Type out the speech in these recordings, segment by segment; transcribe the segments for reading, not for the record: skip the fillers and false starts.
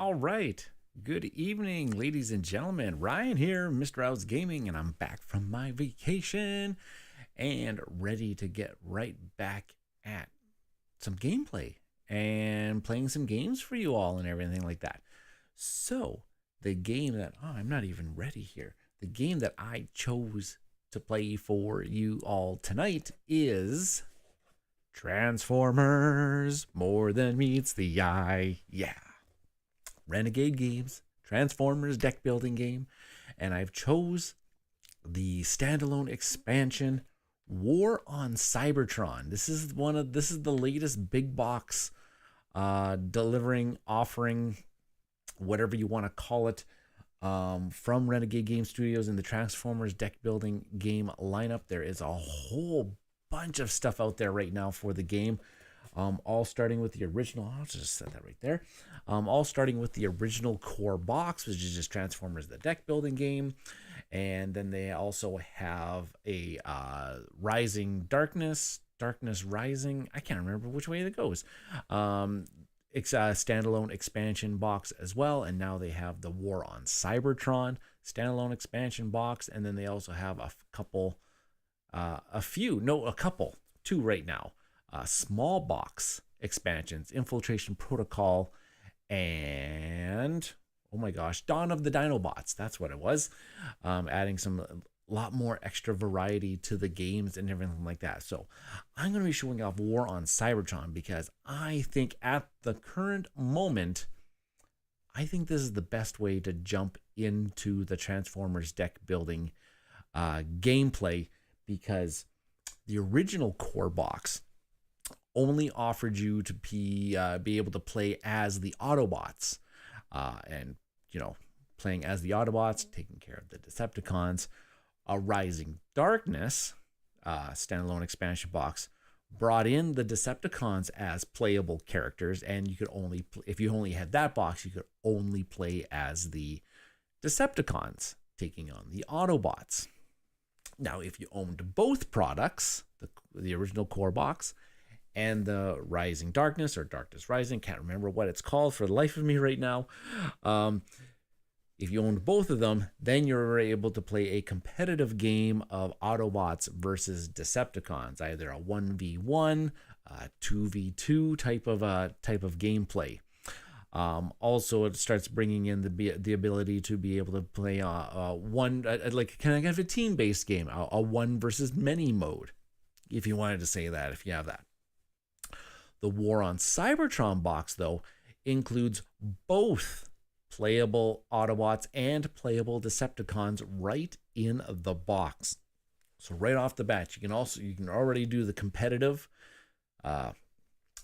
All right. Good evening, ladies and gentlemen. Ryan here, Mr. Rau's Gaming, and I'm back from my vacation and ready to get right back at some gameplay and playing some games for you all and everything like that. So, the game that, I'm not even ready here. The game that I chose to play for you all tonight is Transformers More Than Meets the Eye. Yeah. Renegade Games Transformers deck building game, and I've chose the standalone expansion War on Cybertron. This is the latest big box offering, whatever you want to call it, from Renegade Game Studios in the Transformers deck building game lineup. There is a whole bunch of stuff out there right now for the game. All starting with the original, I'll just set that right there. All starting with the original core box, which is just Transformers the deck building game. And then they also have a Rising Darkness Rising. I can't remember which way it goes. It's a standalone expansion box as well. And now they have the War on Cybertron standalone expansion box. And then they also have a couple, two right now. Small box expansions, Infiltration Protocol, and oh my gosh, Dawn of the Dinobots. That's what it was. Adding a lot more extra variety to the games and everything like that. So I'm going to be showing off War on Cybertron because I think at the current moment, I think this is the best way to jump into the Transformers deck building gameplay, because the original core box only offered you to be able to play as the Autobots, and playing as the Autobots, taking care of the Decepticons. A Rising Darkness standalone expansion box brought in the Decepticons as playable characters, and you could only if you only had that box, you could only play as the Decepticons taking on the Autobots. Now, if you owned both products, the original core box and the Rising Darkness or Darkness Rising, can't remember what it's called for the life of me right now. If you owned both of them, then you're able to play a competitive game of Autobots versus Decepticons, either a 1v1, 2v2 type of gameplay. Also, it starts bringing in the ability to be able to play kind of a team-based game, a one versus many mode, if you wanted to say that, if you have that. The War on Cybertron box, though, includes both playable Autobots and playable Decepticons right in the box. So right off the bat, you can already do the competitive 1v1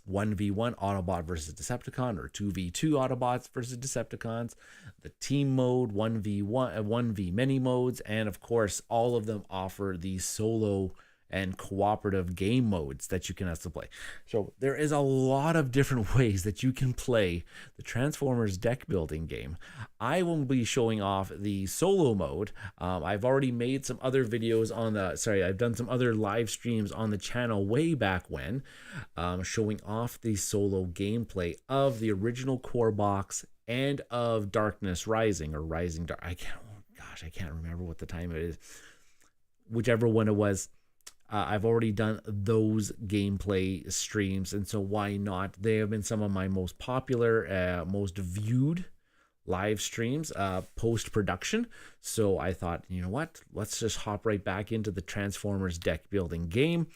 Autobot versus Decepticon, or 2v2 Autobots versus Decepticons, the team mode, 1v many modes, and of course, all of them offer the solo and cooperative game modes that you can also play. So there is a lot of different ways that you can play the Transformers deck building game. I will be showing off the solo mode. I've already made some other videos I've done some other live streams on the channel way back when, showing off the solo gameplay of the original core box and of Darkness Rising or Rising Dark. I can't remember what the time it is. Whichever one it was. I've already done those gameplay streams, and so why not? They have been some of my most popular, most viewed live streams post-production. So I thought, you know what? Let's just hop right back into the Transformers deck building game.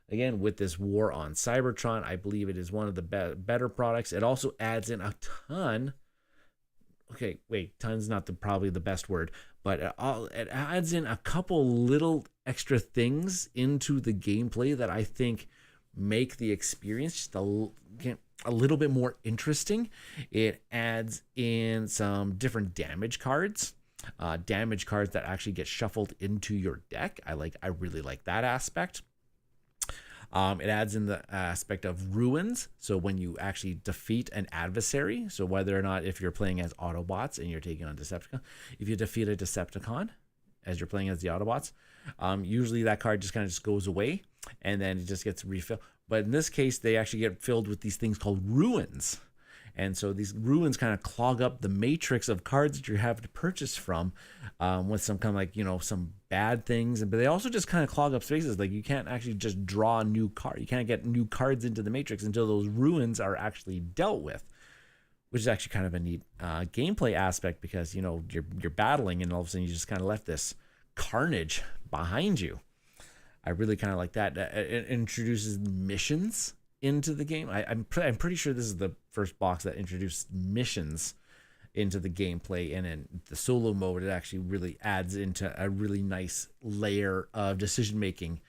Again, with this War on Cybertron, I believe it is one of the better products. It also adds in a ton. Okay, wait, ton's not probably the best word, but it adds in a couple little extra things into the gameplay that I think make the experience just a little bit more interesting. It adds in some different damage cards that actually get shuffled into your deck. I really like that aspect. It adds in the aspect of ruins. So when you actually defeat an adversary, so whether or not if you're playing as Autobots and you're taking on Decepticon, if you defeat a Decepticon as you're playing as the Autobots, usually that card just kind of goes away and then it just gets refilled. But in this case, they actually get filled with these things called ruins. And so these ruins kind of clog up the matrix of cards that you have to purchase from, with some kind of like, you know, some bad things. But they also just kind of clog up spaces. Like you can't actually just draw a new card. You can't get new cards into the matrix until those ruins are actually dealt with, which is actually kind of a neat gameplay aspect, because, you know, you're battling and all of a sudden you just kind of left this carnage behind you. I really kind of like that. It introduces missions into the game. I'm pretty sure this is the first box that introduced missions into the gameplay, and in the solo mode, it actually really adds into a really nice layer of decision making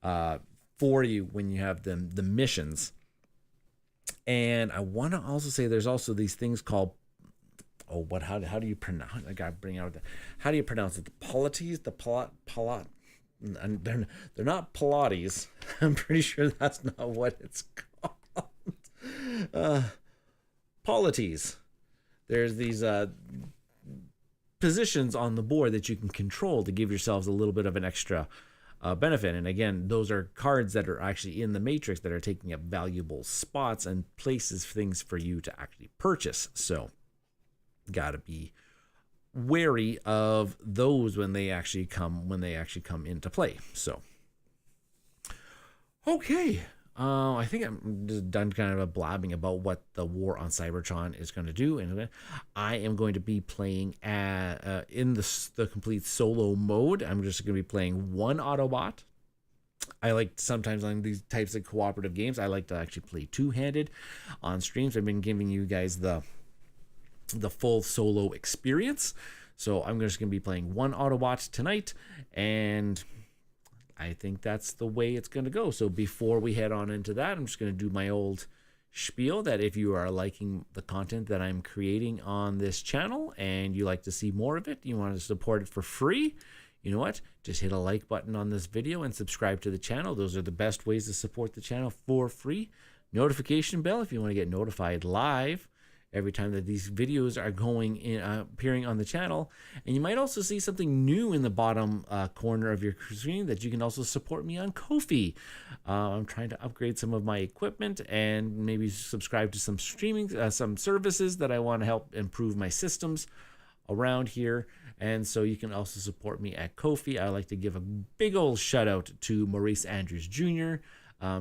for you when you have the missions. And I want to also say there's also these things called, how do you pronounce? I got to bring out how do you pronounce it? The polities, they're not Pilates. I'm pretty sure that's not what it's called. Polities. There's these positions on the board that you can control to give yourselves a little bit of an extra benefit. And again, those are cards that are actually in the matrix that are taking up valuable spots and places, things for you to actually purchase. So gotta be wary of those when they actually come into play. So okay, I think I'm just done kind of a blabbing about what the War on Cybertron is going to do, and I am going to be playing in the complete solo mode. I'm just going to be playing one Autobot. I like sometimes on these types of cooperative games, I like to actually play two-handed on streams. I've been giving you guys the full solo experience. So I'm just going to be playing one Autobot tonight, and I think that's the way it's going to go. So before we head on into that, I'm just going to do my old spiel that if you are liking the content that I'm creating on this channel and you like to see more of it, you want to support it for free, you know what? Just hit a like button on this video and subscribe to the channel. Those are the best ways to support the channel for free. Notification bell if you want to get notified live every time that these videos are going in, appearing on the channel. And you might also see something new in the bottom corner of your screen that you can also support me on Ko-fi. I'm trying to upgrade some of my equipment and maybe subscribe to some streaming, some services that I want to help improve my systems around here. And so you can also support me at Ko-fi. I like to give a big old shout out to Maurice Andrews Jr.,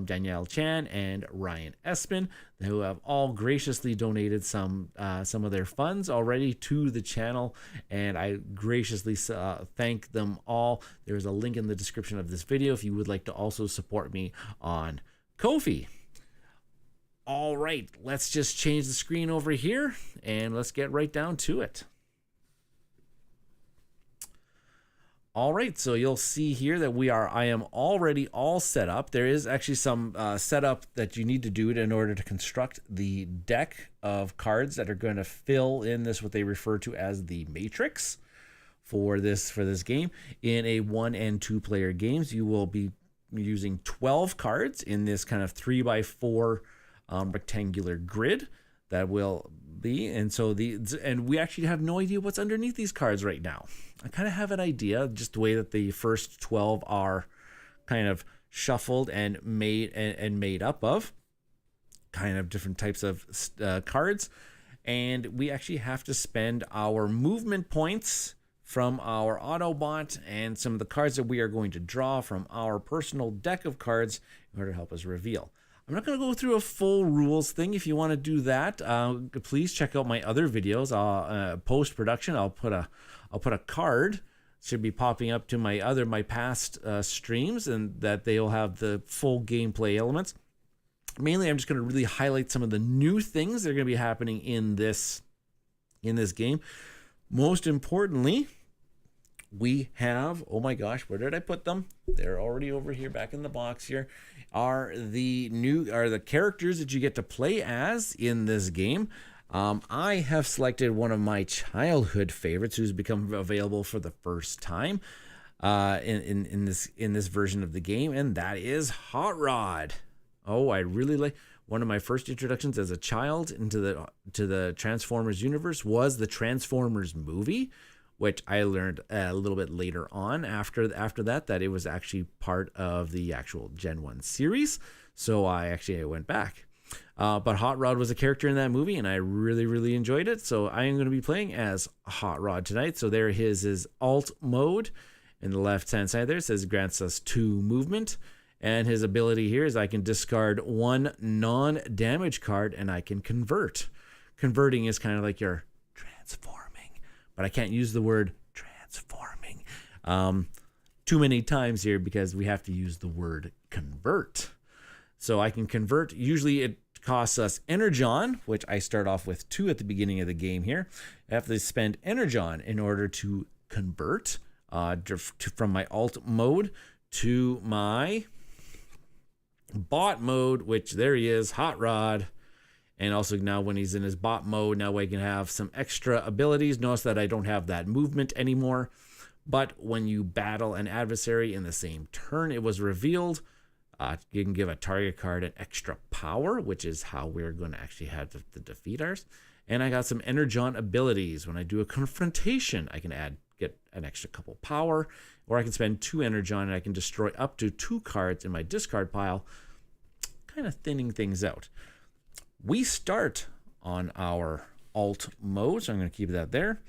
Danielle Chan, and Ryan Espin, who have all graciously donated some of their funds already to the channel, and I graciously thank them all. There's a link in the description of this video if you would like to also support me on Ko-fi. All right, let's just change the screen over here and let's get right down to it. All right, so you'll see here that I am already all set up. There is actually some setup that you need to do in order to construct the deck of cards that are going to fill in this, what they refer to as the matrix for this game. In a 1 and 2 player games, you will be using 12 cards in this kind of 3x4 rectangular grid that will be, and we actually have no idea what's underneath these cards right now. I kind of have an idea, just the way that the first 12 are kind of shuffled and made up of kind of different types of cards, and we actually have to spend our movement points from our Autobot and some of the cards that we are going to draw from our personal deck of cards in order to help us reveal. I'm not going to go through a full rules thing. If you want to do that, please check out my other videos. Post-production, I'll put a card, should be popping up to my past streams, and that they'll have the full gameplay elements. Mainly, I'm just going to really highlight some of the new things that are going to be happening in this game. Most importantly, we have, oh my gosh, where did I put them? They're already over here, back in the box here, are the characters that you get to play as in this game. I have selected one of my childhood favorites who's become available for the first time in this version of the game, and that is Hot Rod. Oh, I really like. One of my first introductions as a child into the Transformers universe was the Transformers movie, which I learned a little bit later on after that it was actually part of the actual Gen 1 series. So I went back. But Hot Rod was a character in that movie, and I really, really enjoyed it. So I am going to be playing as Hot Rod tonight. So there his alt mode. In the left-hand side there, it says grants us 2 movement. And his ability here is I can discard 1 non-damage card, and I can convert. Converting is kind of like your transforming. But I can't use the word transforming too many times here because we have to use the word convert. So I can convert. Usually it costs us Energon, which I start off with 2 at the beginning of the game here. I have to spend Energon in order to convert from my alt mode to my bot mode, which there he is, Hot Rod. And also now when he's in his bot mode, now I can have some extra abilities. Notice that I don't have that movement anymore. But when you battle an adversary in the same turn it was revealed, you can give a target card an extra power, which is how we're going to actually have to defeat ours. And I got some Energon abilities. When I do a confrontation, I can get an extra couple power, or I can spend 2 Energon and I can destroy up to 2 cards in my discard pile, kind of thinning things out. We start on our alt mode, so I'm going to keep that there.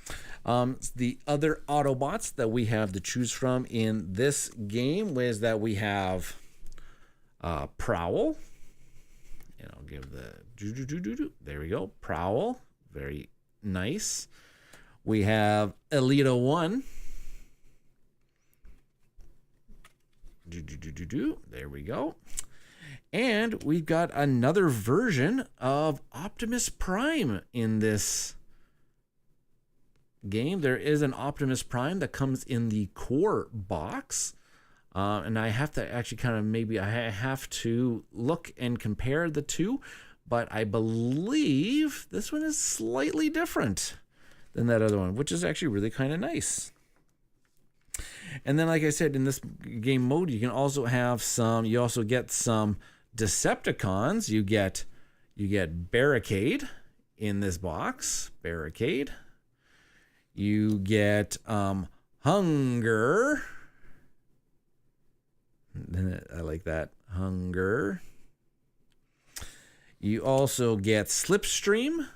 The other Autobots that we have to choose from in this game is that we have Prowl, and I'll give the there we go, Prowl, very nice. We have Elita 1, there we go. And we've got another version of Optimus Prime in this game. There is an Optimus Prime that comes in the core box. And I have to actually I have to look and compare the two. But I believe this one is slightly different than that other one, which is actually really kind of nice. And then, like I said, in this game mode, you can also have you also get some Decepticons. You get Barricade in this box. Barricade. You get Hunger. I like that. Hunger. You also get Slipstream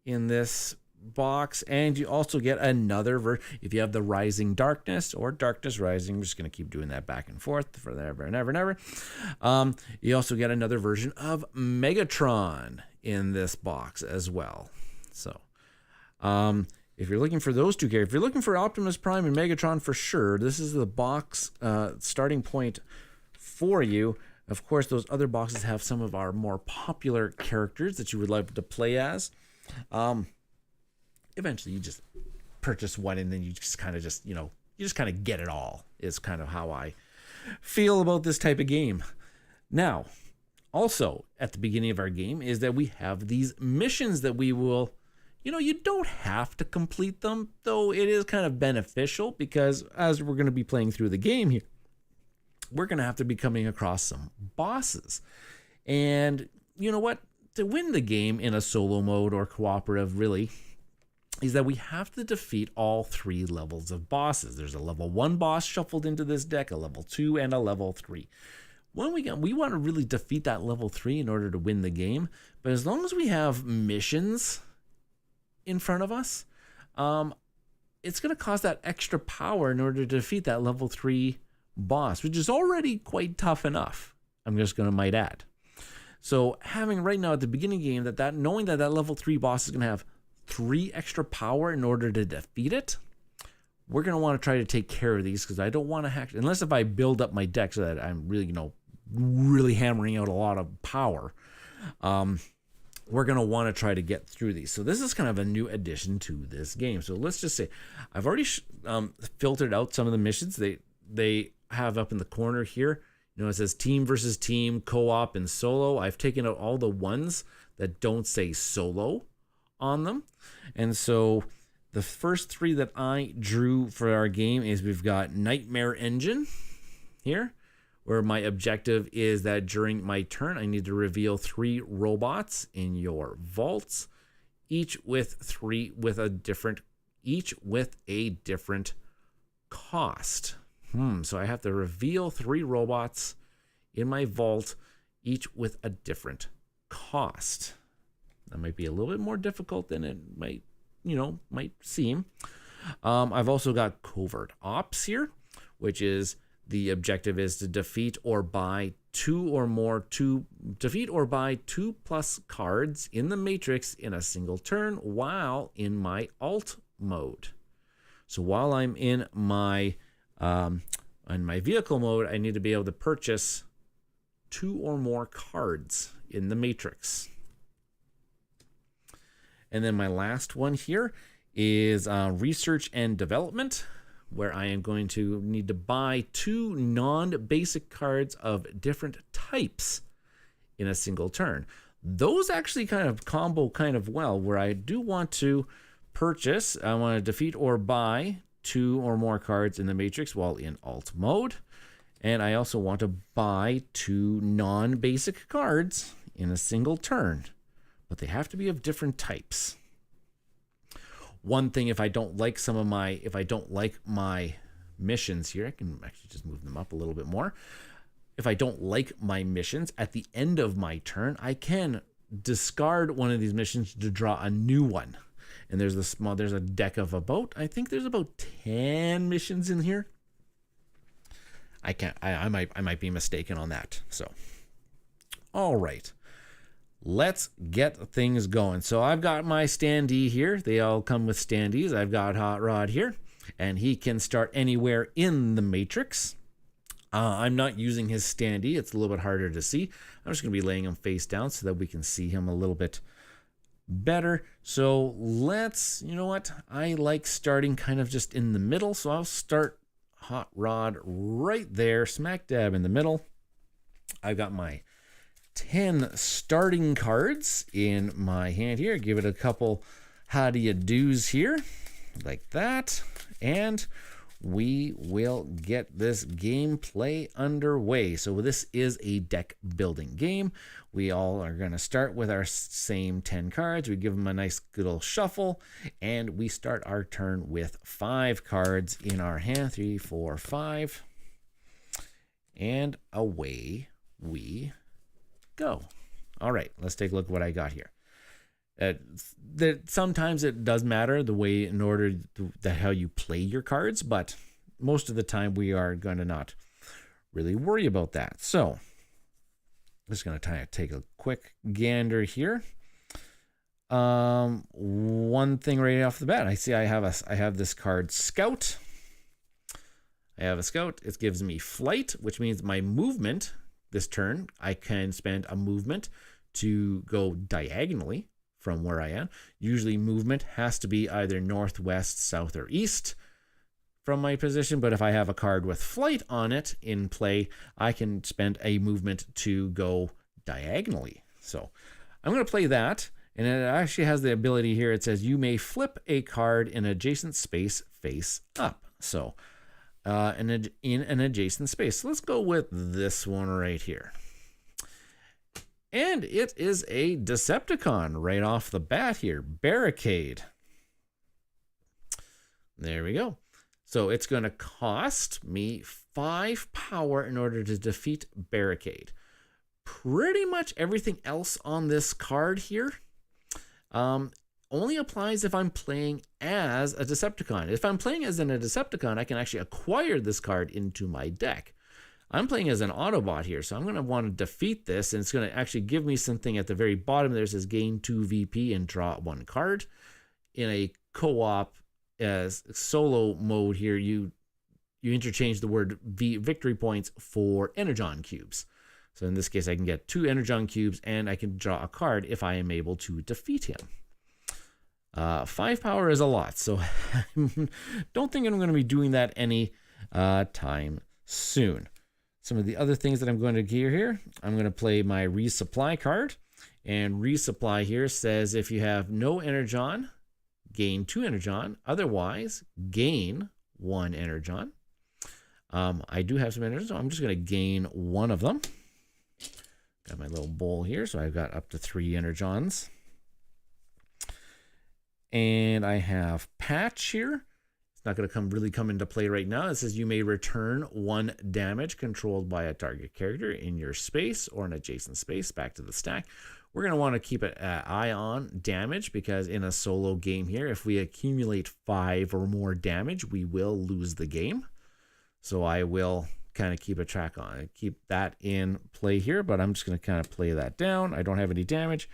in this box, and you also get another if you have the Rising Darkness or Darkness Rising. I'm just going to keep doing that back and forth forever and ever and ever. You also get another version of Megatron in this box as well. So if you're looking for those two characters, if you're looking for Optimus Prime and Megatron for sure, this is the box starting point for you. Of course, those other boxes have some of our more popular characters that you would like to play as. Eventually you just purchase one and then you just kind of get it all, is kind of how I feel about this type of game. Now, also at the beginning of our game is that we have these missions that we will, you don't have to complete them, though it is kind of beneficial because as we're going to be playing through the game here, we're going to have to be coming across some bosses. And you know what? To win the game in a solo mode or cooperative, really, is that we have to defeat all 3 levels of bosses. There's a level 1 boss shuffled into this deck, a level 2, and a level 3. When we want to really defeat that level 3 in order to win the game. But as long as we have missions in front of us, it's going to cost that extra power in order to defeat that level 3 boss, which is already quite tough enough. I'm just going to might add. So having right now at the beginning of the game knowing that level 3 boss is going to have 3 extra power in order to defeat it, we're going to want to try to take care of these because I don't want to hack, unless if I build up my deck so that I'm really, really hammering out a lot of power. We're going to want to try to get through these. So this is kind of a new addition to this game. So let's just say I've already filtered out some of the missions. They have up in the corner here. It says team versus team, co-op, and solo. I've taken out all the ones that don't say solo on them. And so the first 3 that I drew for our game is we've got Nightmare Engine here, where my objective is that during my turn, I need to reveal 3 robots in your vaults, each with a different cost. So I have to reveal 3 robots in my vault, each with a different cost. That might be a little bit more difficult than it might, might seem. I've also got covert ops here, which is the objective is to defeat or buy two plus cards in the matrix in a single turn while in my alt mode. So while I'm in my vehicle mode, I need to be able to purchase 2 or more cards in the matrix. And then my last one here is research and development, where I am going to need to buy 2 non-basic cards of different types in a single turn. Those actually kind of combo kind of well, where I do want to purchase, I want to defeat or buy 2 or more cards in the matrix while in alt mode. And I also want to buy 2 non-basic cards in a single turn, but they have to be of different types. One thing, if I don't like my missions here, I can actually just move them up a little bit more. If I don't like my missions at the end of my turn, I can discard one of these missions to draw a new one. And there's a deck of I think there's about 10 missions in here. I might be mistaken on that. So, all right. Let's get things going. So I've got my standee here. They all come with standees. I've got Hot Rod here, and he can start anywhere in the matrix. I'm not using his standee. It's a little bit harder to see. I'm just going to be laying him face down so that we can see him a little bit better. So let's, I like starting kind of just in the middle. So I'll start Hot Rod right there, smack dab in the middle. I've got my 10 starting cards in my hand here. Give it a couple how do you do's here, like that. And we will get this gameplay underway. So this is a deck building game. We all are going to start with our same 10 cards. We give them a nice good old shuffle, and we start our turn with 5 cards in our hand. 3, 4, 5. And away we go. All right, let's take a look at what I got here. Sometimes it does matter the way how you play your cards, but most of the time we are going to not really worry about that. So I'm just going to take a quick gander here. One thing right off the bat, I see I have this card Scout. I have a Scout. It gives me flight, which means my movement this turn, I can spend a movement to go diagonally from where I am. Usually movement has to be either north, west, south, or east from my position. But if I have a card with flight on it in play, I can spend a movement to go diagonally. So I'm going to play that. And it actually has the ability here. It says you may flip a card in adjacent space face up. So in an adjacent space. So let's go with this one right here. And it is a Decepticon right off the bat here. Barricade. There we go. So it's going to cost me 5 power in order to defeat Barricade. Pretty much everything else on this card here only applies if I'm playing as a Decepticon. If I'm playing as a Decepticon, I can actually acquire this card into my deck. I'm playing as an Autobot here, so I'm going to want to defeat this, and it's going to actually give me something at the very bottom. There says gain 2 VP and draw 1 card. In a co-op solo mode here, you interchange the word victory points for Energon cubes. So in this case, I can get 2 Energon cubes, and I can draw a card if I am able to defeat him. 5 power is a lot, so don't think I'm going to be doing that any time soon. Some of the other things that I'm going to gear here, I'm going to play my resupply card. And resupply here says if you have no Energon, gain 2 Energon. Otherwise, gain 1 Energon. I do have some Energon, so I'm just going to gain 1 of them. Got my little bowl here, so I've got up to 3 Energons. And I have Patch here. not going to really come into play right now. It says you may return 1 damage controlled by a target character in your space or an adjacent space back to the stack. We're going to want to keep an eye on damage, because in a solo game here, if we accumulate 5 or more damage, we will lose the game. So I will kind of keep a track on it, keep that in play here, but I'm just going to kind of play that down. I don't have any damage.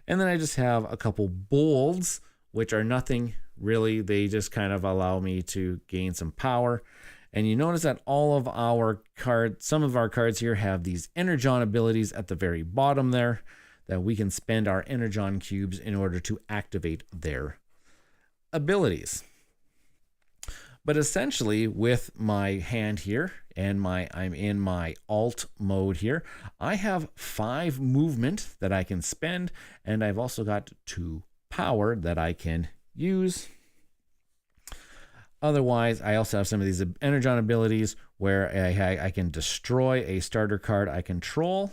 And then I just have a couple bolds, which are nothing really. They just kind of allow me to gain some power. And you notice that all of our cards, some of our cards here have these Energon abilities at the very bottom there, that we can spend our Energon cubes in order to activate their abilities. But essentially, with my hand here and I'm in my alt mode here, I have 5 movement that I can spend, and I've also got 2 power that I can use. Otherwise, I also have some of these Energon abilities where I can destroy a starter card I control,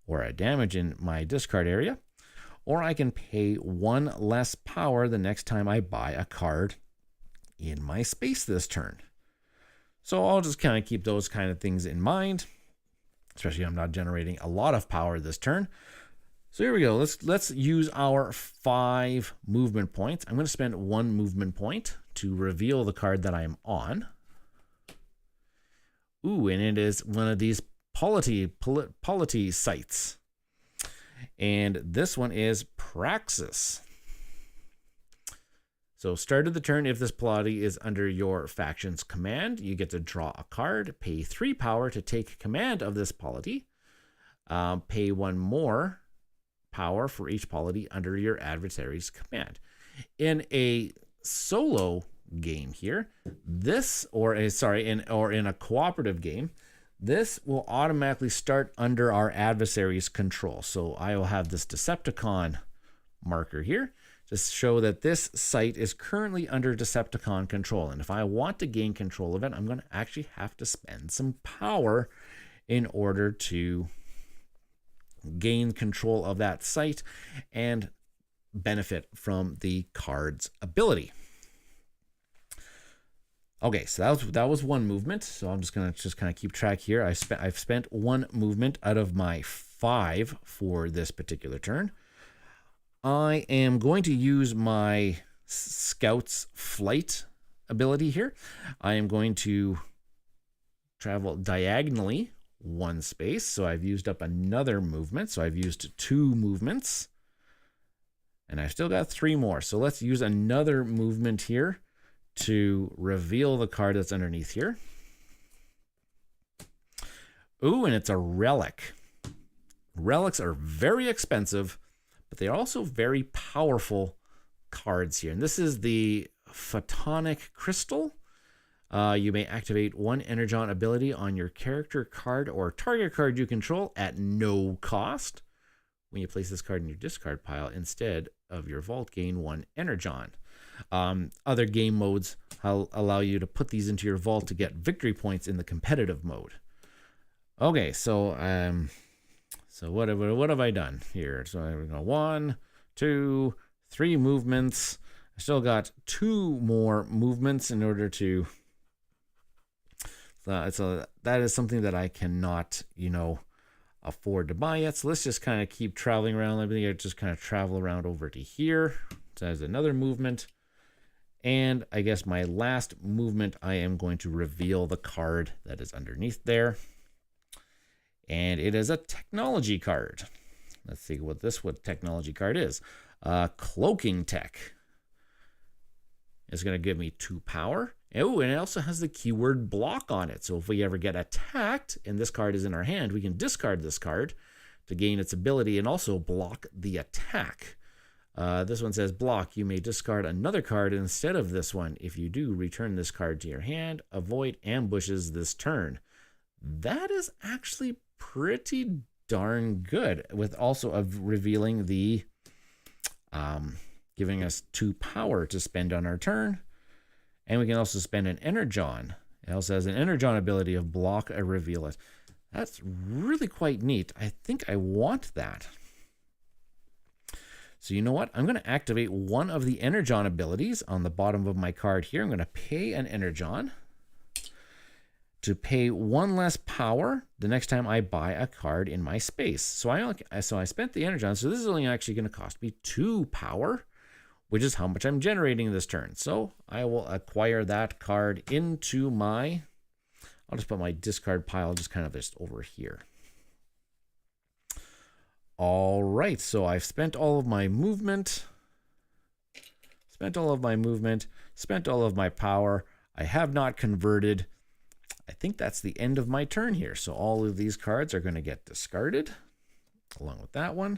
or a damage in my discard area, or I can pay 1 less power the next time I buy a card in my space this turn. So I'll just kind of keep those kind of things in mind, especially if I'm not generating a lot of power this turn. So here we go. Let's use our 5 movement points. I'm going to spend 1 movement point to reveal the card that I'm on. Ooh, and it is one of these polity sites. And this one is Praxis. So start of the turn, if this polity is under your faction's command, you get to draw a card, pay 3 power to take command of this polity, pay 1 more power for each polity under your adversary's command. In a solo game here, or in a cooperative game, this will automatically start under our adversary's control. So I will have this Decepticon marker here to show that this site is currently under Decepticon control. And if I want to gain control of it, I'm going to actually have to spend some power in order to gain control of that site and benefit from the card's ability. Okay, so that was 1 movement. So I'm just gonna kind of keep track here. I've spent 1 movement out of my 5 for this particular turn. I am going to use my Scout's Flight ability here. I am going to travel diagonally 1 space. So I've used up another movement. So I've used 2 movements. And I've still got 3 more. So let's use another movement here to reveal the card that's underneath here. Ooh, and it's a relic. Relics are very expensive, but they're also very powerful cards here. And this is the Photonic Crystal. You may activate 1 Energon ability on your character card or target card you control at no cost. When you place this card in your discard pile instead of your vault, gain 1 Energon. Other game modes allow you to put these into your vault to get victory points in the competitive mode. Okay, so what have I done here? So I'm going 1, 2, 3 movements. I still got 2 more movements in order to. So that is something that I cannot, afford to buy yet. So let's just kind of keep traveling around. Let me just kind of travel around over to here. So there's another movement. And I guess my last movement, I am going to reveal the card that is underneath there. And it is a technology card. Let's see what technology card is. Cloaking Tech. It's going to give me 2 power. Oh, and it also has the keyword block on it. So if we ever get attacked and this card is in our hand, we can discard this card to gain its ability and also block the attack. This one says block. You may discard another card instead of this one. If you do, return this card to your hand. Avoid ambushes this turn. That is actually pretty darn good, with also of revealing the giving us 2 power to spend on our turn. And we can also spend an Energon. It also has an Energon ability of block or reveal it. That's really quite neat. I think I want that. So you know what? I'm going to activate one of the Energon abilities on the bottom of my card here. I'm going to pay an Energon to pay 1 less power the next time I buy a card in my space. So I spent the Energon, so this is only actually going to cost me 2 power, which is how much I'm generating this turn. So I will acquire that card into my, I'll just put my discard pile just kind of just over here. All right, so I've spent all of my movement, spent all of my power. I have not converted. I think that's the end of my turn here. So all of these cards are going to get discarded along with that one.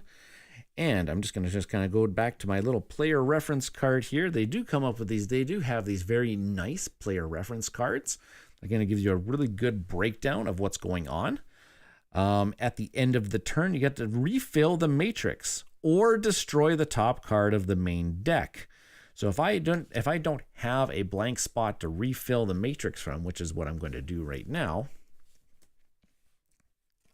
And I'm just going to kind of go back to my little player reference card here. They do come up with these. They do have these very nice player reference cards. They're going to give you a really good breakdown of what's going on. At the end of the turn, you get to refill the matrix or destroy the top card of the main deck. So if I don't have a blank spot to refill the matrix from, which is what I'm going to do right now,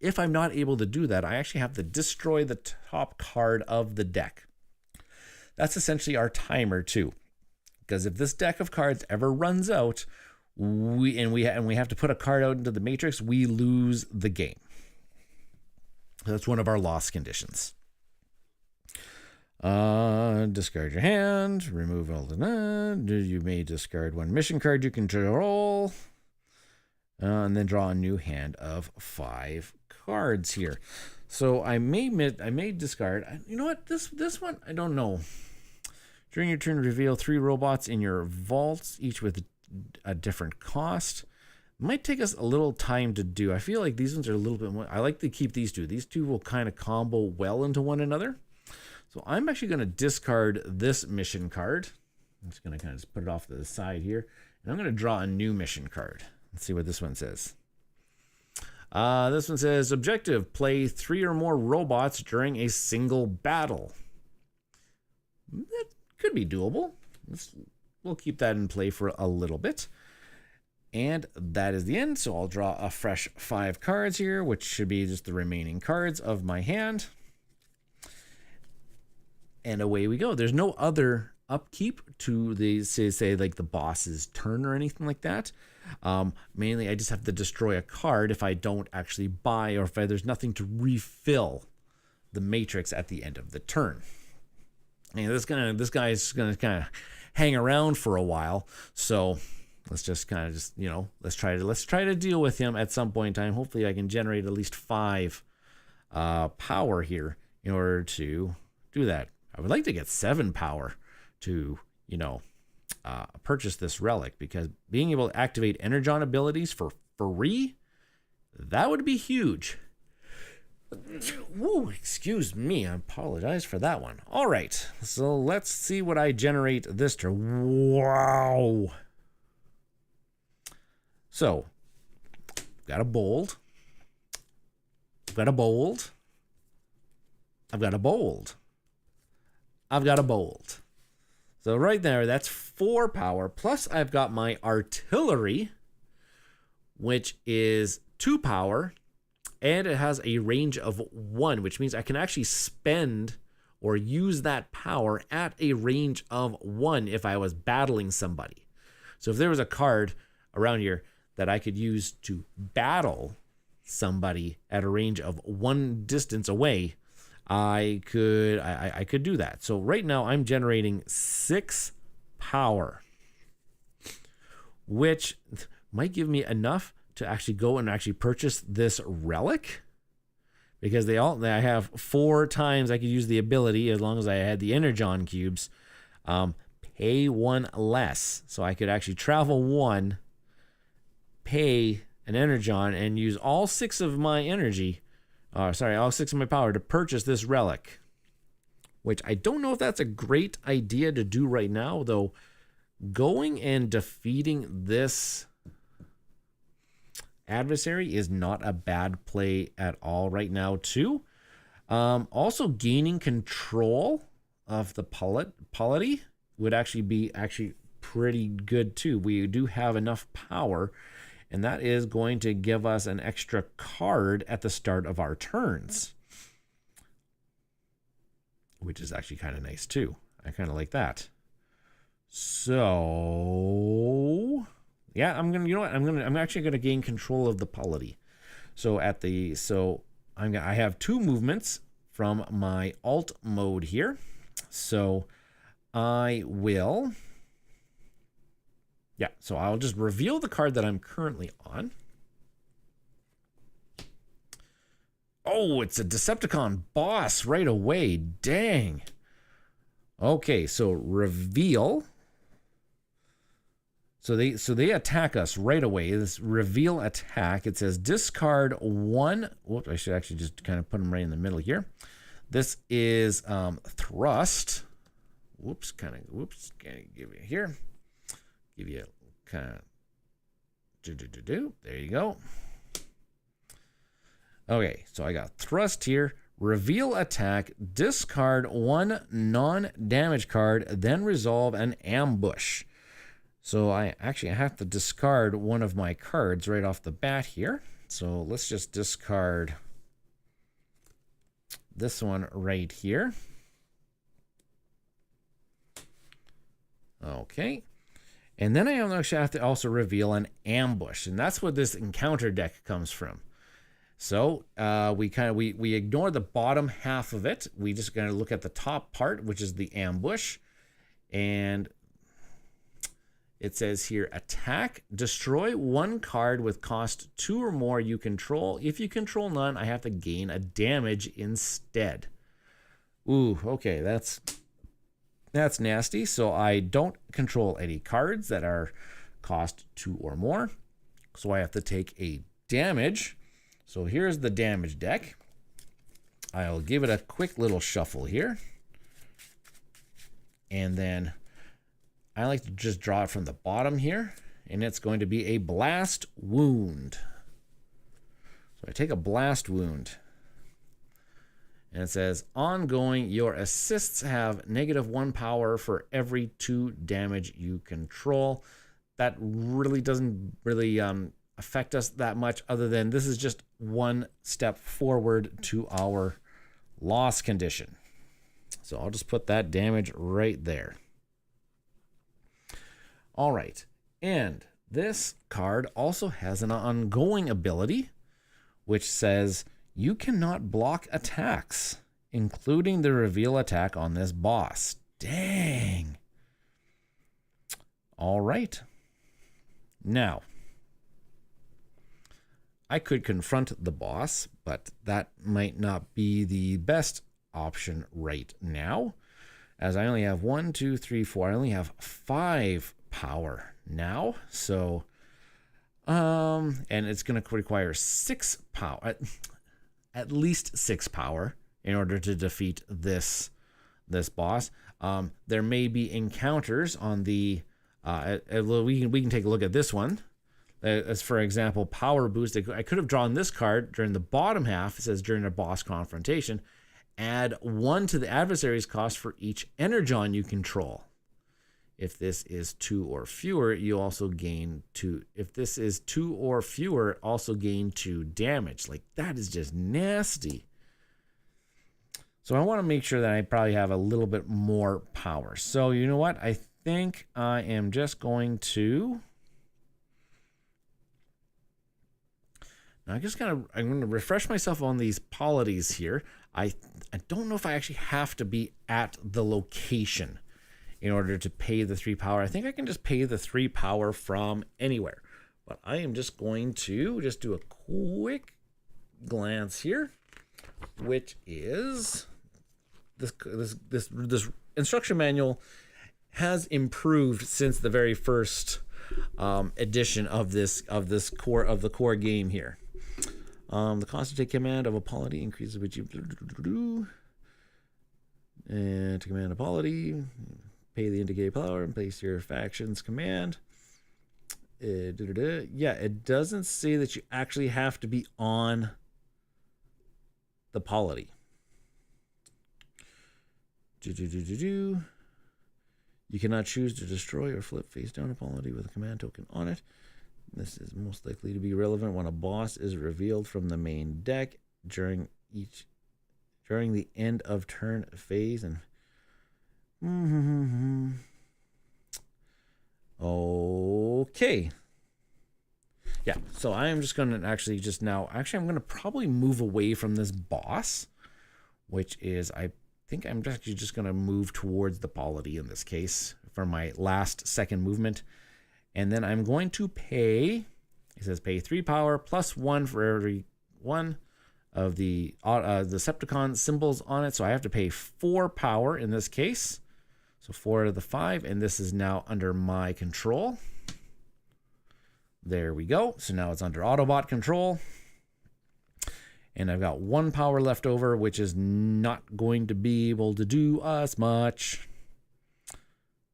if I'm not able to do that, I actually have to destroy the top card of the deck. That's essentially our timer too, because if this deck of cards ever runs out, we have to put a card out into the matrix, we lose the game. That's one of our loss conditions. Discard your hand, remove all the, you may discard 1 mission card you control, and then draw a new hand of 5 cards here. So I may discard, you know what, this one, I don't know. During your turn, reveal 3 robots in your vaults, each with a different cost. Might take us a little time to do. I feel like these ones are a little bit more, I like to keep these two. These two will kind of combo well into one another. So I'm actually going to discard this mission card. I'm just going to kind of just put it off to the side here. And I'm going to draw a new mission card. Let's see what this one says. This one says, objective, play 3 or more robots during a single battle. That could be doable. We'll keep that in play for a little bit. And that is the end. So I'll draw a fresh 5 cards here, which should be just the remaining cards of my hand. And away we go. There's no other upkeep to the, say like the boss's turn or anything like that. Mainly I just have to destroy a card if I don't actually buy, or if there's nothing to refill the matrix at the end of the turn. And this guy's gonna kind of hang around for a while. So let's just kind of just, you know, let's try to deal with him at some point in time. Hopefully I can generate at least 5 power here in order to do that. I would like to get 7 power to, you know, purchase this relic, because being able to activate Energon abilities for free, that would be huge. Woo, excuse me, I apologize for that one. All right, so let's see what I generate this turn. Wow. So, got a bold. I've got a bold. I've got a bold. I've got a bold. So right there, that's 4 power. Plus I've got my artillery, which is 2 power. And it has a range of 1, which means I can actually spend or use that power at a range of 1 if I was battling somebody. So if there was a card around here that I could use to battle somebody at a range of 1 distance away, I could do that. So right now I'm generating 6 power, which might give me enough to actually go and actually purchase this relic, because I have 4 times I could use the ability as long as I had the Energon cubes. Pay 1 less, so I could actually travel 1, pay an Energon, and use all 6 of my energy. All 6 of my power to purchase this relic, which I don't know if that's a great idea to do right now, though. Going and defeating this adversary is not a bad play at all right now too. Also gaining control of the polity would actually be pretty good too. We do have enough power, and that is going to give us an extra card at the start of our turns. which is actually kind of nice too. I kind of like that. So yeah, you know what? I'm actually gonna gain control of the polity. So I have 2 movements from my alt mode here. So I will, yeah, so I'll just reveal the card that I'm currently on. Oh, it's a Decepticon boss right away. Dang. Okay, so reveal. So they attack us right away. This reveal attack, it says discard 1. Whoops, I should actually just kind of put them right in the middle here. This is thrust. Whoops, kind of give you here. Give you kind of there you go. Okay, so I got thrust here. Reveal attack, discard 1 non-damage card, then resolve an ambush. So I have to discard one of my cards right off the bat here. So let's just discard this one right here. Okay. And then I actually have to also reveal an ambush. And that's what this encounter deck comes from. So we ignore the bottom half of it. We just going to look at the top part, which is the ambush. And it says here, attack, destroy 1 card with cost 2 or more you control. If you control none, I have to gain a damage instead. Ooh, okay, that's nasty. So I don't control any cards that are cost 2 or more. So I have to take a damage. So here's the damage deck. I'll give it a quick little shuffle here. And then I like to just draw it from the bottom here. And it's going to be a blast wound. So I take a blast wound. And it says, ongoing, your assists have -1 power for every 2 damage you control. That really doesn't affect us that much, other than this is just 1 step forward to our loss condition. So I'll just put that damage right there. All right, and this card also has an ongoing ability, which says you cannot block attacks, including the reveal attack on this boss. Dang. All right. Now, I could confront the boss, but that might not be the best option right now, as I only have 1, 2, 3, 4. I only have 5 power now. So, and it's going to require 6 power, at least 6 power in order to defeat this boss. There may be encounters on the, we can take a look at this one. As for example, power boost. I could have drawn this card during the bottom half. It says during a boss confrontation, add 1 to the adversary's cost for each energon you control. If this is 2 or fewer, you also gain 2. If this is 2 or fewer, also gain 2 damage. Like, that is just nasty. So I want to make sure that I probably have a little bit more power. So you know what? I think I am just going to... I'm going to refresh myself on these polities here. I don't know if I actually have to be at the location in order to pay the 3 power. I think I can just pay the 3 power from anywhere. But I am just going to just do a quick glance here, which is this instruction manual has improved since the very first edition of the core game here. The cost to take command of a polity increases with you. And to command a polity, pay the indicated power and place your faction's command. Yeah, it doesn't say that you actually have to be on the polity. You cannot choose to destroy or flip face down a polity with a command token on it. This is most likely to be relevant when a boss is revealed from the main deck during each during the end of turn phase. And okay. Yeah, so I am just going to actually just now, I'm going to probably move away from this boss, which is, I think I'm actually just going to move towards the polity in this case for my last second movement. And then I'm going to pay, it says pay 3 power plus 1 for every one of the Decepticon symbols on it. So I have to pay 4 power in this case. So 4 out of the 5, and this is now under my control. There we go. So now it's under Autobot control. And I've got 1 power left over, which is not going to be able to do us much.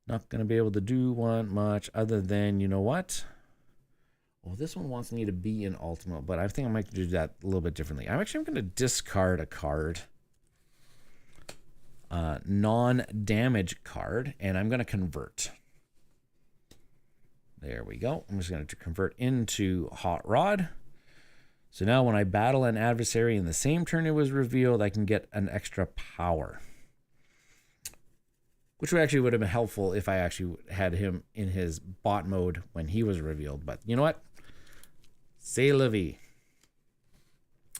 Not going to be able to do one much other than, you know what? Well, this one wants me to be in Ultimate, but I think I might do that a little bit differently. I'm going to discard a card. Non-damage card, and I'm going to convert. There we go. I'm just going to convert into Hot Rod. So now when I battle an adversary in the same turn it was revealed, I can get an extra power. Which actually would have been helpful if I actually had him in his bot mode when he was revealed. But you know what? C'est la vie.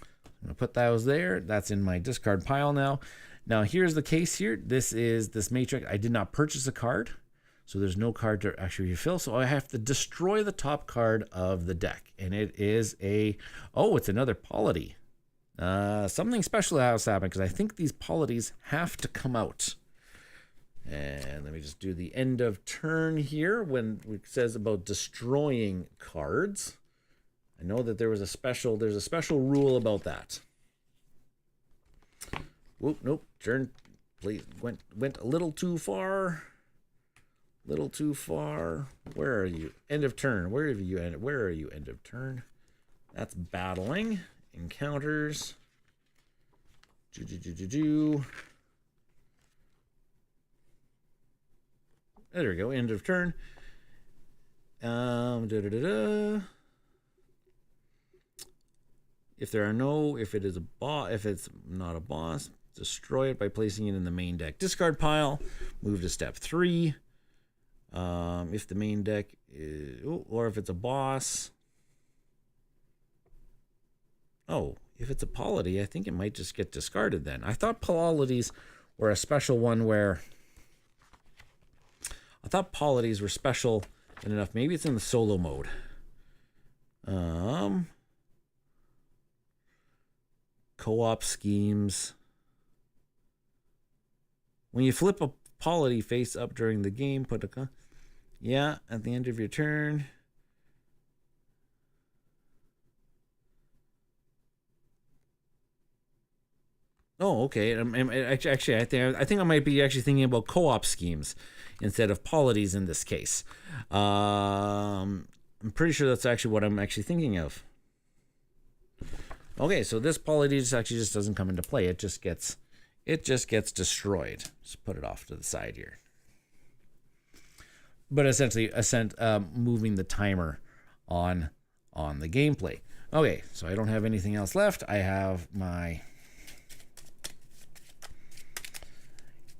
I'm going to put those there. That's in my discard pile now. Now here's the case here. This is this matrix. I did not purchase a card, so there's no card to actually refill. So I have to destroy the top card of the deck, and it is a it's another polity. Something special has happened because I think these polities have to come out. And let me just do the end of turn here when it says about destroying cards. I know that there's a special rule about that. Whoop, nope. Turn, please, went a little too far. Little too far. Where are you? End of turn. Where have you ended? Where are you? End of turn. That's battling. Encounters. There we go. End of turn. If it's not a boss, destroy it by placing it in the main deck discard pile. Move to step 3. If the main deck is, or if it's a boss. Oh, if it's a polity, I think it might just get discarded then. I thought polities were a special one where I thought polities were special enough. Maybe it's in the solo mode. Co-op schemes. When you flip a polity face up during the game, put a at the end of your turn. Oh, okay. Actually, I think I might be actually thinking about co-op schemes instead of polities in this case. I'm pretty sure that's actually what I'm actually thinking of. Okay, so this polity actually just doesn't come into play. It just gets destroyed. Just put it off to the side here. But essentially, moving the timer on the gameplay. Okay, so I don't have anything else left. I have my.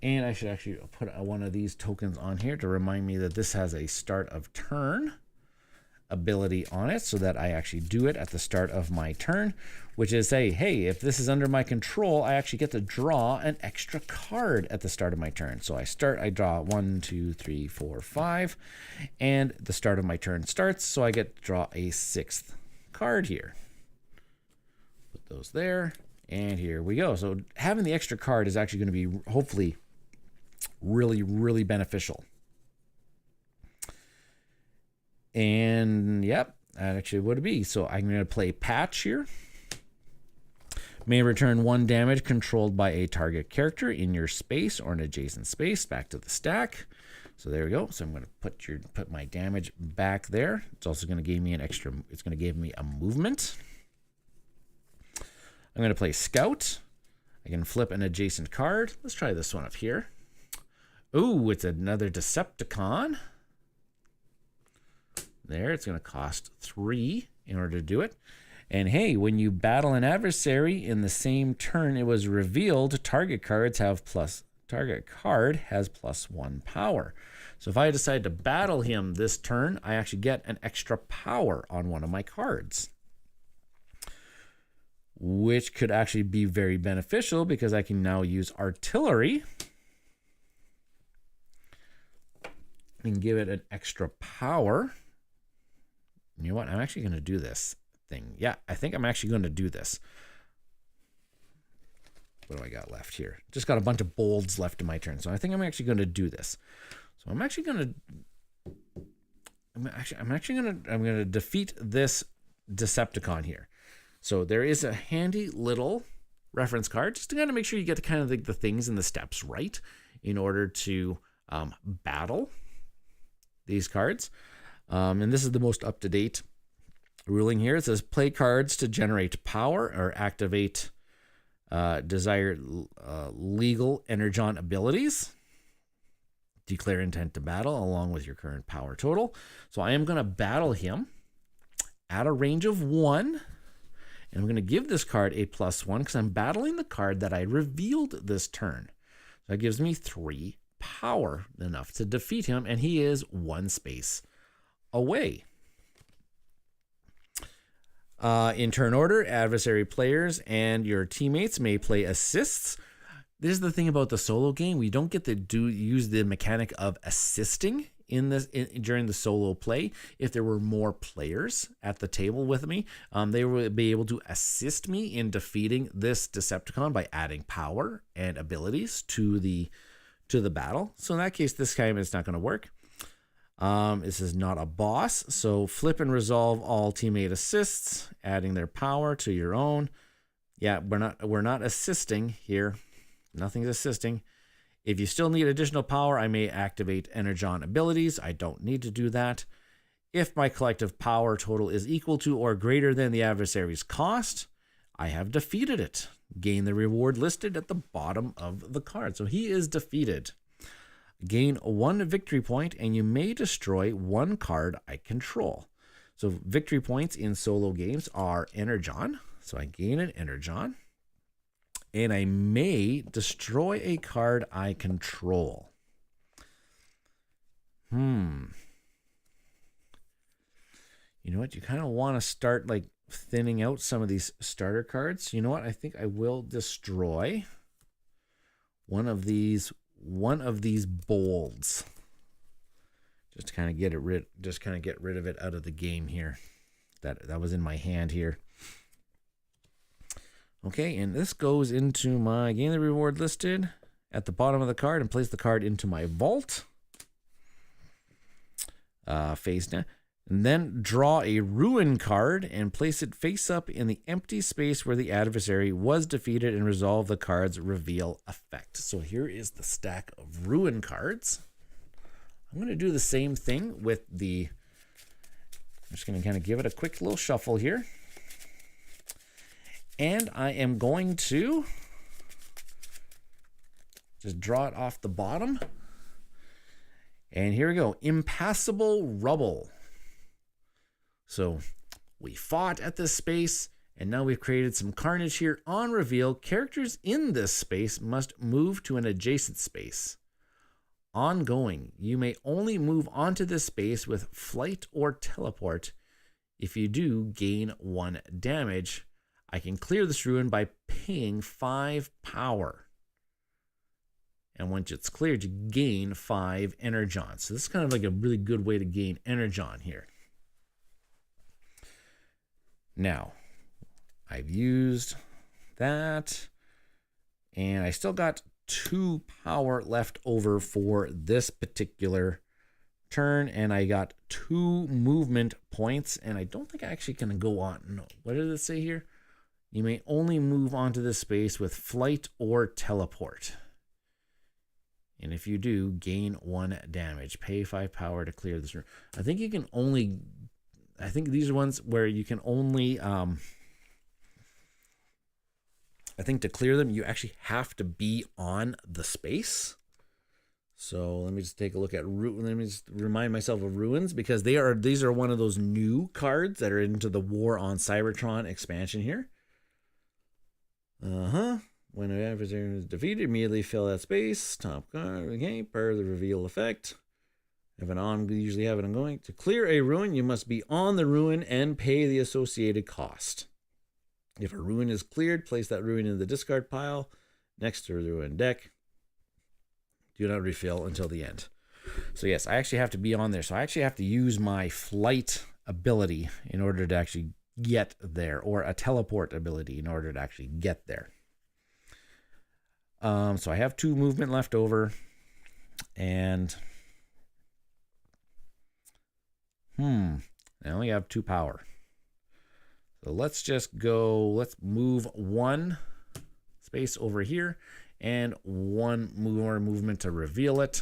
And I should actually put one of these tokens on here to remind me that this has a start of turn ability on it, so that I actually do it at the start of my turn, which is say, hey, if this is under my control, I actually get to draw an extra card at the start of my turn. So I draw 1, 2, 3, 4, 5, and the start of my turn starts, so I get to draw a 6th card here. Put those there, and here we go. So having the extra card is actually going to be hopefully really, really beneficial. And yep, that actually would be. So I'm going to play Patch here. May return 1 damage controlled by a target character in your space or an adjacent space back to the stack. So there we go. So I'm going to put my damage back there. It's also going to give me it's going to give me a movement. I'm going to play Scout. I can flip an adjacent card. Let's try this one up here. Ooh, it's another Decepticon. There, it's going to cost 3 in order to do it. And hey, when you battle an adversary in the same turn it was revealed, target card has +1 power. So if I decide to battle him this turn, I actually get an extra power on one of my cards, which could actually be very beneficial because I can now use artillery and give it an extra power. You know what? I'm actually going to do this thing. Yeah, I think I'm actually going to do this. What do I got left here? Just got a bunch of bolds left in my turn. So I think I'm actually going to do this. So I'm going to defeat this Decepticon here. So there is a handy little reference card just to kind of make sure you get kind of the things and the steps right in order to battle these cards. And this is the most up-to-date ruling here. It says play cards to generate power or activate desired legal energon abilities. Declare intent to battle along with your current power total. So I am going to battle him at a range of 1. And I'm going to give this card a +1 because I'm battling the card that I revealed this turn. So that gives me 3 power, enough to defeat him, and he is 1 space away. In turn order, adversary players and your teammates may play assists. This is the thing about the solo game. We don't get to use the mechanic of assisting during the solo play. If there were more players at the table with me, they would be able to assist me in defeating this Decepticon by adding power and abilities to the battle. So in that case, this time it's not going to work. This is not a boss, so flip and resolve all teammate assists, adding their power to your own. Yeah, we're not assisting here. Nothing's assisting. If you still need additional power, I may activate energon abilities. I don't need to do that. If my collective power total is equal to or greater than the adversary's cost, I have defeated it. Gain the reward listed at the bottom of the card. So he is defeated. Gain 1 victory point, and you may destroy 1 card I control. So victory points in solo games are energon. So I gain an energon. And I may destroy a card I control. You know what? You kind of want to start like thinning out some of these starter cards. You know what? I think I will destroy one of these bolds. Just to kind of get rid of it out of the game here. That was in my hand here. Okay, and this goes into my gain the reward listed at the bottom of the card and place the card into my vault. Face down. And then draw a ruin card and place it face up in the empty space where the adversary was defeated and resolve the card's reveal effect. So here is the stack of ruin cards. I'm going to do the same thing with I'm just going to kind of give it a quick little shuffle here. And I am going to just draw it off the bottom. And here we go. Impassable rubble. So we fought at this space, and now we've created some carnage here. On reveal, characters in this space must move to an adjacent space. Ongoing, you may only move onto this space with flight or teleport. If you do, gain 1 damage. I can clear this ruin by paying 5 power. And once it's cleared, you gain 5 energon. So this is kind of like a really good way to gain energon here. Now, I've used that, and I still got 2 power left over for this particular turn, and I got 2 movement points, and I don't think I actually can go on. No, what did it say here? You may only move onto this space with flight or teleport. And if you do, gain 1 damage. Pay 5 power to clear this room. I think you can only... I think these are ones where you can only... I think to clear them, you actually have to be on the space. So let me just take a look at let me just remind myself of ruins, because these are one of those new cards that are into the War on Cybertron expansion here. When an adversary is defeated, immediately fill that space. Top card. Okay, part of the reveal effect. Usually have it ongoing. To clear a ruin, you must be on the ruin and pay the associated cost. If a ruin is cleared, place that ruin in the discard pile next to the ruin deck. Do not refill until the end. So yes, I actually have to be on there. So I actually have to use my flight ability in order to actually get there, or a teleport ability in order to actually get there. So I have 2 movement left over, and I only have 2 power. So let's just go, let's move 1 space over here and 1 more movement to reveal it.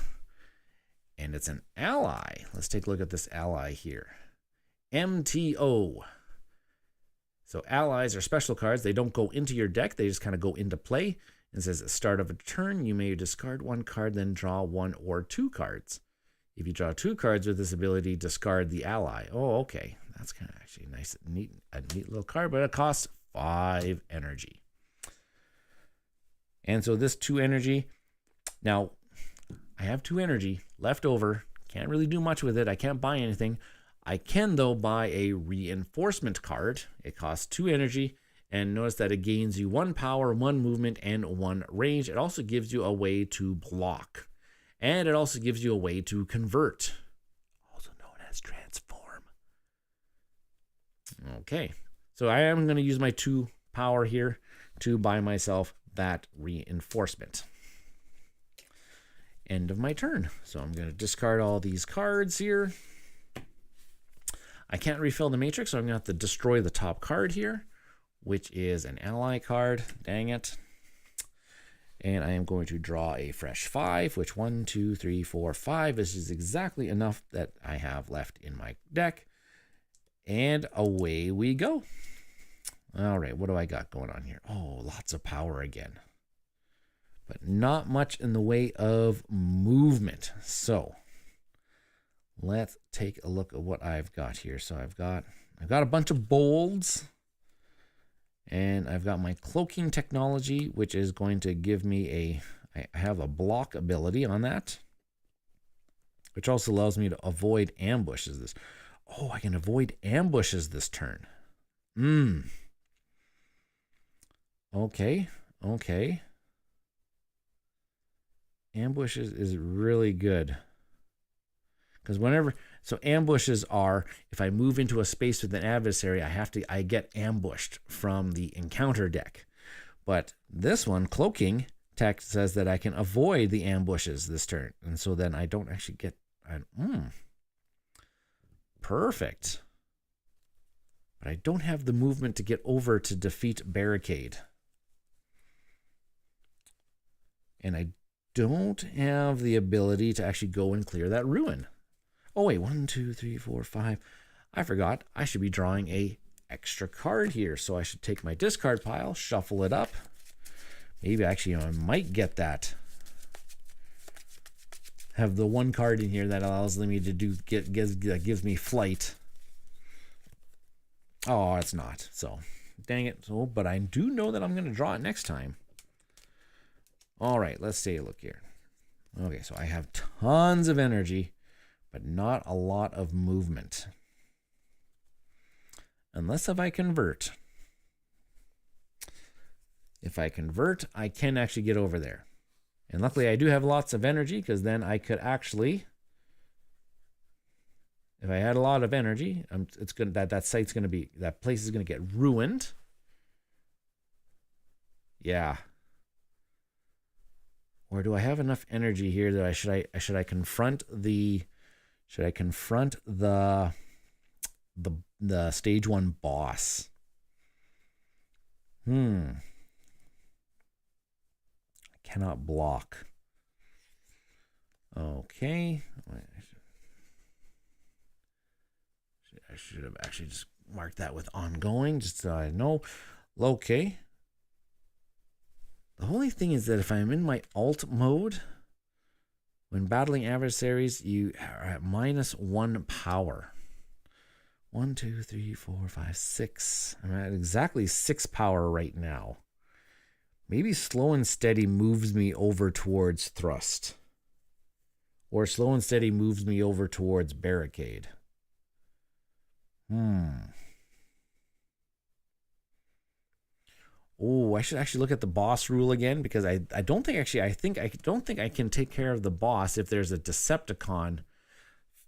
And it's an ally. Let's take a look at this ally here. MTO. So allies are special cards. They don't go into your deck. They just kind of go into play. It says at the start of a turn, you may discard 1 card, then draw 1 or 2 cards. If you draw 2 cards with this ability, discard the ally. Oh, okay. That's kind of actually nice, a neat little card, but it costs 5 energy. And so this 2 energy, now I have 2 energy left over. Can't really do much with it. I can't buy anything. I can, though, buy a reinforcement card. It costs 2 energy. And notice that it gains you 1 power, 1 movement, and 1 range. It also gives you a way to block. And it also gives you a way to convert, also known as transform. Okay, so I am going to use my 2 power here to buy myself that reinforcement. End of my turn. So I'm going to discard all these cards here. I can't refill the matrix, so I'm going to have to destroy the top card here, which is an ally card. Dang it. And I am going to draw a fresh 5, which 1, 2, 3, 4, 5. This is exactly enough that I have left in my deck. And away we go. All right, what do I got going on here? Oh, lots of power again. But not much in the way of movement. So let's take a look at what I've got here. So I've got a bunch of bolds. And I've got my cloaking technology, which is going to give me I have a block ability on that, which also allows me to avoid ambushes. Oh, I can avoid ambushes this turn. Okay. Ambushes is really good. Because so ambushes are, if I move into a space with an adversary, I get ambushed from the encounter deck. But this one, cloaking tech, says that I can avoid the ambushes this turn. And so then I don't actually get, perfect. But I don't have the movement to get over to defeat barricade. And I don't have the ability to actually go and clear that ruin. Oh, wait, 1, 2, 3, 4, 5. I forgot. I should be drawing a extra card here. So I should take my discard pile, shuffle it up. Maybe actually I might get that. Have the 1 card in here that allows me to gives me flight. Oh, it's not. So, dang it. So, but I do know that I'm going to draw it next time. All right, let's take a look here. Okay, so I have tons of energy, but not a lot of movement. Unless if I convert. If I convert, I can actually get over there. And luckily I do have lots of energy, because then I could actually, if I had a lot of energy, it's good that that place is going to get ruined. Yeah. Or do I have enough energy here that should I confront the stage 1 boss? I cannot block. Okay. I should have actually just marked that with ongoing, just so I know. Okay. The only thing is that if I'm in my alt mode, When battling adversaries, you are at -1 power. 1, 2, 3, 4, 5, 6. I'm at exactly 6 power right now. Maybe slow and steady moves me over towards thrust. Or slow and steady moves me over towards barricade. Oh, I should actually look at the boss rule again, because I don't think I can take care of the boss if there's a Decepticon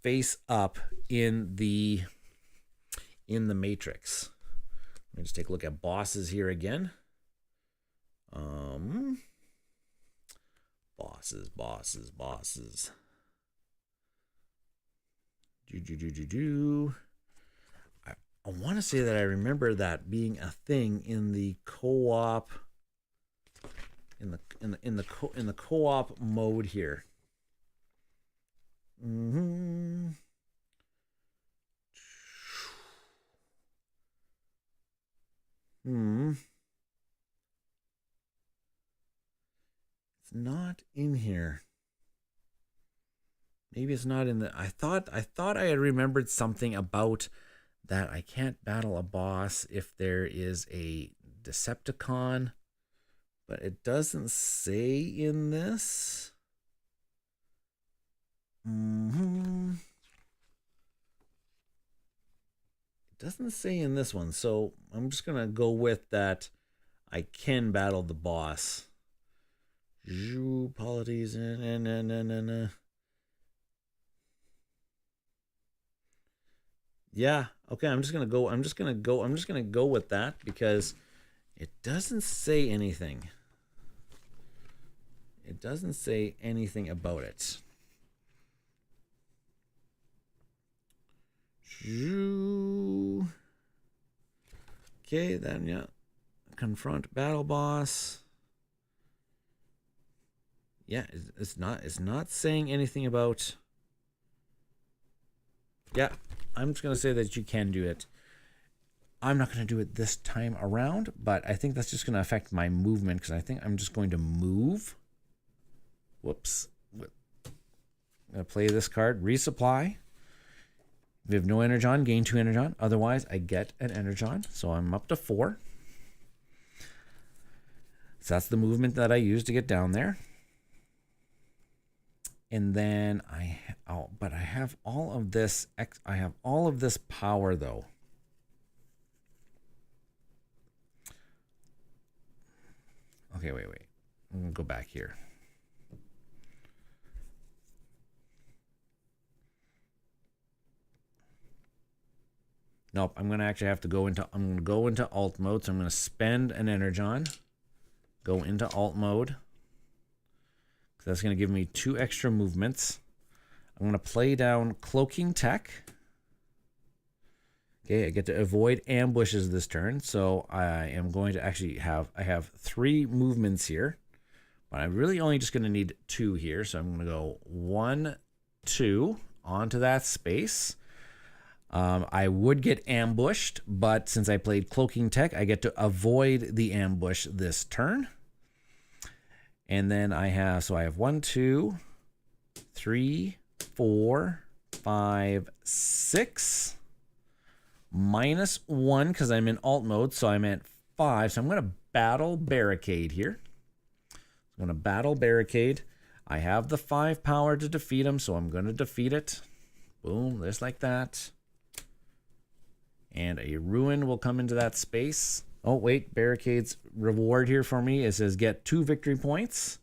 face up in the matrix. Let me just take a look at bosses here again. Bosses. I want to say that I remember that being a thing in the co-op, in the co-op mode here. It's not in here. Maybe it's not in the. I thought I had remembered something about that. I can't battle a boss if there is a Decepticon, but it doesn't say in this. It doesn't say in this one, so I'm just gonna go with that. I can battle the boss. Polities. Yeah, okay, I'm just gonna go with that because it doesn't say anything. It doesn't say anything about it. Okay, then yeah. Confront battle boss. Yeah, it's not saying anything about. Yeah, I'm just gonna say that you can do it. I'm not gonna do it this time around, but I think that's just gonna affect my movement because I think I'm just going to move. Whoops. I'm gonna play this card, resupply. If you have no energon, gain 2 energon. Otherwise, I get an energon, so I'm up to 4. So that's the movement that I use to get down there. And then I have all of this. I have all of this power though. Okay, wait. I'm gonna go back here. Nope, I'm gonna actually have to go into. I'm gonna go into alt mode. So I'm gonna spend an energon. Go into alt mode. That's going to give me 2 extra movements. I'm going to play down Cloaking Tech. Okay, I get to avoid ambushes this turn. So I am going to actually I have 3 movements here. But I'm really only just going to need 2 here. So I'm going to go 1, 2 onto that space. I would get ambushed, but since I played Cloaking Tech, I get to avoid the ambush this turn. And then I have 1, 2, 3, 4, 5, 6. -1 because I'm in alt mode, so I'm at 5. So I'm going to battle barricade here. I'm going to battle barricade. I have the 5 power to defeat him, so I'm going to defeat it. Boom, just like that. And a ruin will come into that space. Oh, wait, barricade's reward here for me. It says get 2 victory points.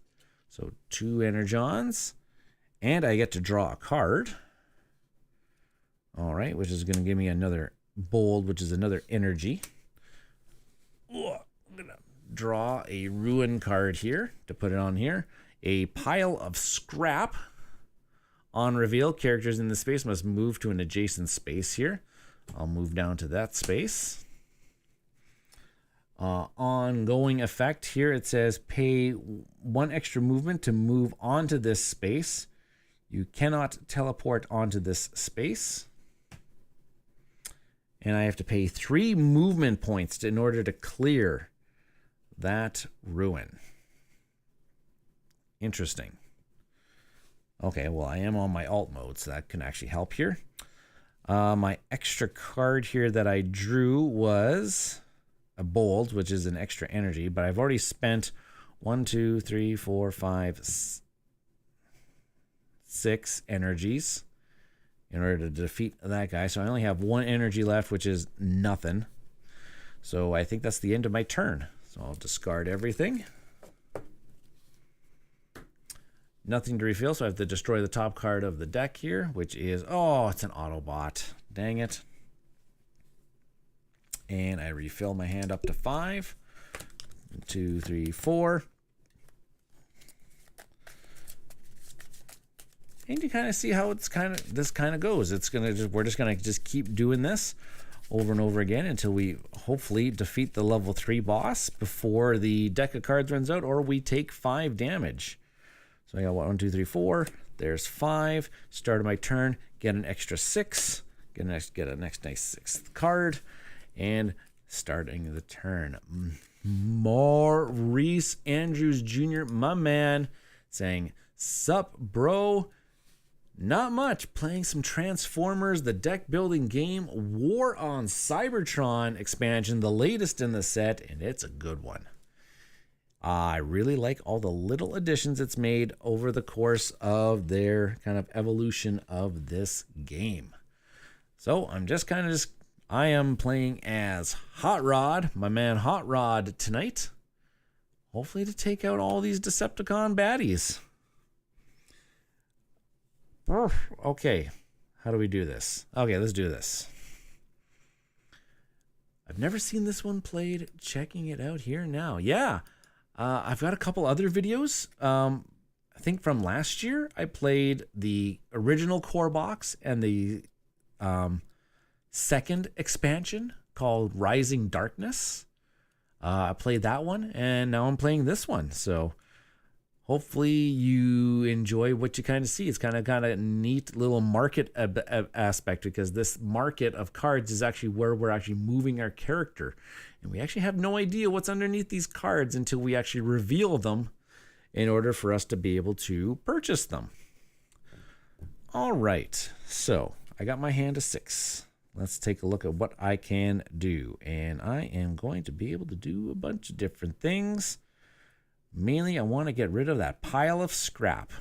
So 2 energons. And I get to draw a card. All right, which is going to give me another bold, which is another energy. I'm going to draw a ruin card here to put it on here. A pile of scrap. On reveal, characters in the space must move to an adjacent space here. I'll move down to that space. Ongoing effect here, it says pay 1 extra movement to move onto this space. You cannot teleport onto this space. And I have to pay 3 movement points in order to clear that ruin. Interesting. Okay, well, I am on my alt mode, so that can actually help here. My extra card here that I drew was a bold, which is an extra energy, but I've already spent 1, 2, 3, 4, 5, 6 energies in order to defeat that guy. So I only have 1 energy left, which is nothing. So I think that's the end of my turn. So I'll discard everything. Nothing to refill, so I have to destroy the top card of the deck here, which is, oh, it's an Autobot. Dang it. And I refill my hand up to 5. 2, 3, 4. And you kind of see how it's this kind of goes. We're just gonna keep doing this over and over again until we hopefully defeat the level 3 boss before the deck of cards runs out, or we take 5 damage. So I got 1, 2, 3, 4. There's 5. Start of my turn. Get an extra 6. Get a next nice 6th card. And starting the turn, Maurice Andrews Jr., my man, saying, "Sup, bro? Not much. Playing some Transformers, the deck building game, War on Cybertron expansion, the latest in the set, and it's a good one. I really like all the little additions it's made over the course of their kind of evolution of this game." So I am playing as Hot Rod, my man Hot Rod tonight. Hopefully to take out all these Decepticon baddies. Okay, how do we do this? Okay, let's do this. I've never seen this one played. Checking it out here now. Yeah. I've got a couple other videos. I think from last year, I played the original core box and the second expansion called Rising Darkness. I played that one, and now I'm playing this one. So hopefully you enjoy what you kind of see. It's kind of a neat little market aspect, because this market of cards is actually where we're actually moving our character. And we actually have no idea what's underneath these cards until we actually reveal them in order for us to be able to purchase them. All right, so I got my hand of 6. Let's take a look at what I can do. And I am going to be able to do a bunch of different things. Mainly, I want to get rid of that pile of scrap.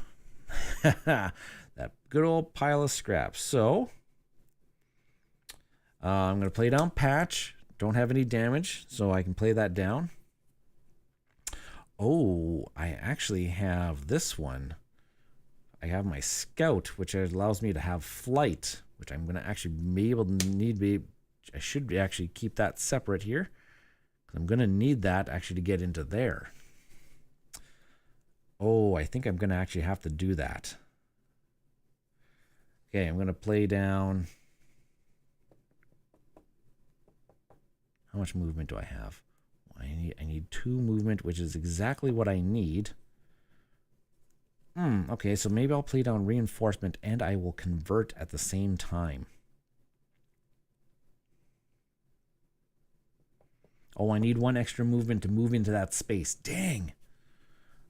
That good old pile of scrap. So I'm going to play down Patch. Don't have any damage, so I can play that down. Oh, I actually have this one. I have my Scout, which allows me to have Flight, which I'm going to actually be able to I should actually keep that separate here. I'm going to need that actually to get into there. Oh, I think I'm going to actually have to do that. Okay, I'm going to play down. How much movement do I have? I need 2 movement, which is exactly what I need. Okay, so maybe I'll play down Reinforcement and I will convert at the same time. Oh, I need 1 extra movement to move into that space. Dang.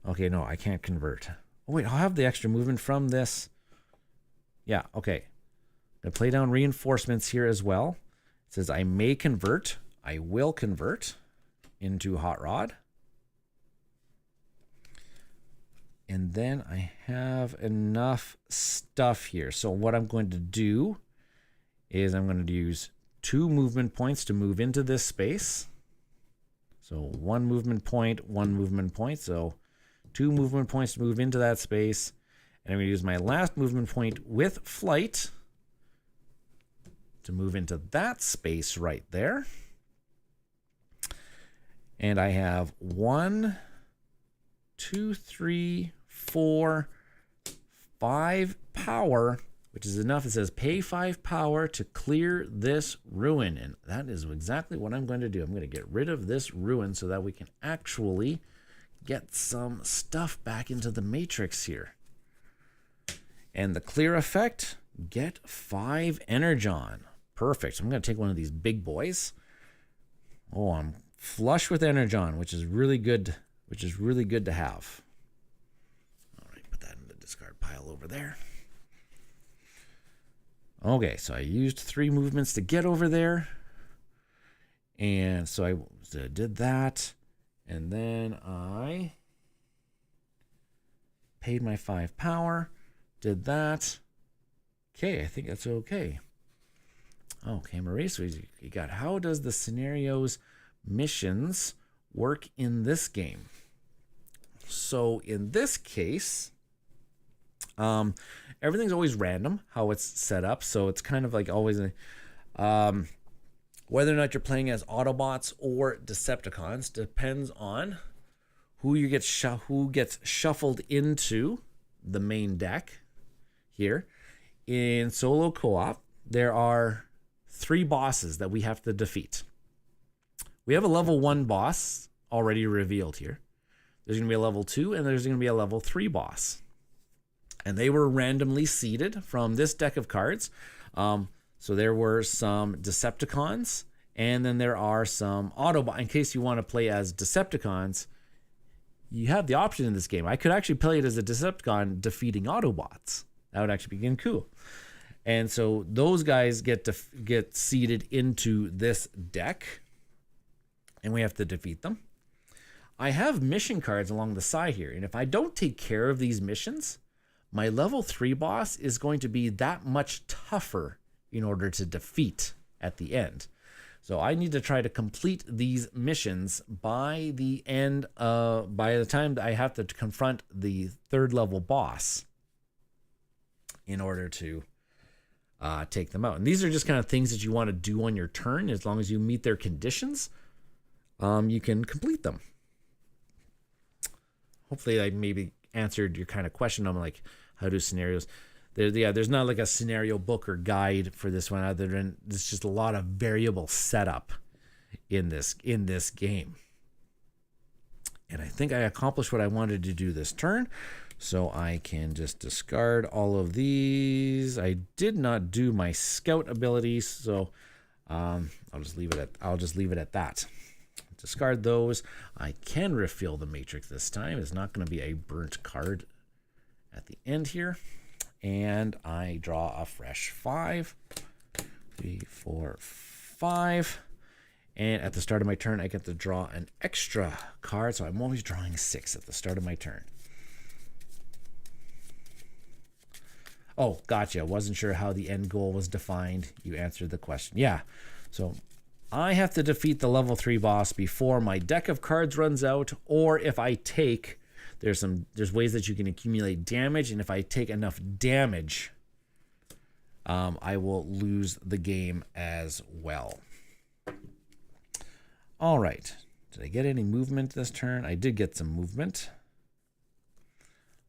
Okay, no, I can't convert. Oh, wait, I'll have the extra movement from this. Yeah, okay. I'm going to play down Reinforcements here as well. It says I may convert. I will convert into Hot Rod. And then I have enough stuff here. So what I'm going to do is I'm going to use 2 movement points to move into this space. So 1 movement point, 1 movement point. So 2 movement points to move into that space. And I'm going to use my last movement point with Flight to move into that space right there. And I have 1, 2, 3, 4, 5 power, which is enough. It says pay 5 power to clear this ruin. And that is exactly what I'm going to do. I'm going to get rid of this ruin so that we can actually get some stuff back into the matrix here. And the clear effect, get 5 Energon. Perfect. So I'm going to take one of these big boys. Oh, I'm flush with Energon, which is really good to have. All right, put that in the discard pile. pile over there. Okay, so I used 3 movements to get over there. And so I did that. And then I paid my 5 power. Did that. Okay, I think that's okay. Okay, Maurice, you got how does the scenarios missions work in this game? So in this case, everything's always random how it's set up. So it's kind of like always whether or not you're playing as Autobots or Decepticons depends on who gets shuffled into the main deck here. In solo co-op, there are 3 bosses that we have to defeat. We have a level 1 boss already revealed here. There's going to be a level 2 and there's going to be a level 3 boss. And they were randomly seeded from this deck of cards. So there were some Decepticons and then there are some Autobots. In case you want to play as Decepticons, you have the option in this game. I could actually play it as a Decepticon defeating Autobots. That would actually be cool. And so those guys get seeded into this deck, and we have to defeat them. I have mission cards along the side here, and if I don't take care of these missions, my level 3 boss is going to be that much tougher in order to defeat at the end. So I need to try to complete these missions by the time I have to confront the 3rd level boss in order to take them out. And these are just kind of things that you want to do on your turn. As long as you meet their conditions, you can complete them. Hopefully I maybe answered your kind of question on like how do scenarios. There's not like a scenario book or guide for this one other than there's just a lot of variable setup in this game. And I think I accomplished what I wanted to do this turn. So I can just discard all of these. I did not do my scout abilities, so I'll just leave it at that. Discard those. I can refill the matrix this time. It's not going to be a burnt card at the end here. And I draw a fresh 5. 3, 4, 5. And at the start of my turn, I get to draw an extra card. So I'm always drawing 6 at the start of my turn. Oh, gotcha. Wasn't sure how the end goal was defined. You answered the question. Yeah. So I have to defeat the level 3 boss before my deck of cards runs out, or if I take, there's ways that you can accumulate damage, and if I take enough damage, I will lose the game as well. All right. Did I get any movement this turn? I did get some movement.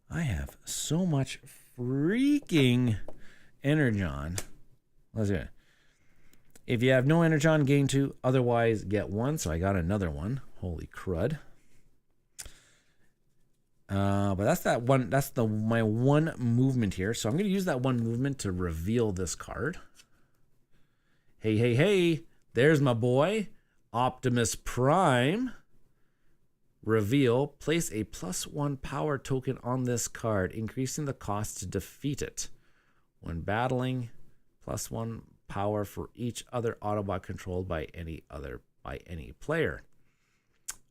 I have so much freaking Energon. Let's do it. If you have no Energon, gain 2. Otherwise, get 1. So I got another one. Holy crud. But that's that one. That's my one movement here. So I'm going to use that one movement to reveal this card. Hey, hey, hey. There's my boy. Optimus Prime. Reveal. Place a +1 power token on this card, increasing the cost to defeat it. When battling, +1 power for each other Autobot controlled by any player.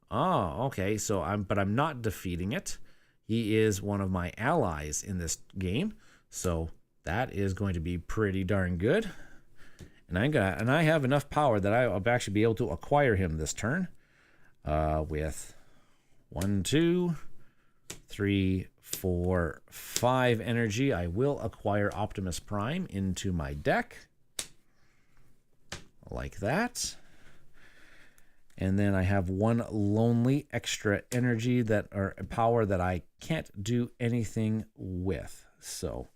Oh, okay. So I'm not defeating it. He is one of my allies in this game, so that is going to be pretty darn good. And I have enough power that I'll actually be able to acquire him this turn. With 1, 2, 3, 4, 5 energy, I will acquire Optimus Prime into my deck. Like that. And then I have 1 lonely extra energy or power that I can't do anything with. So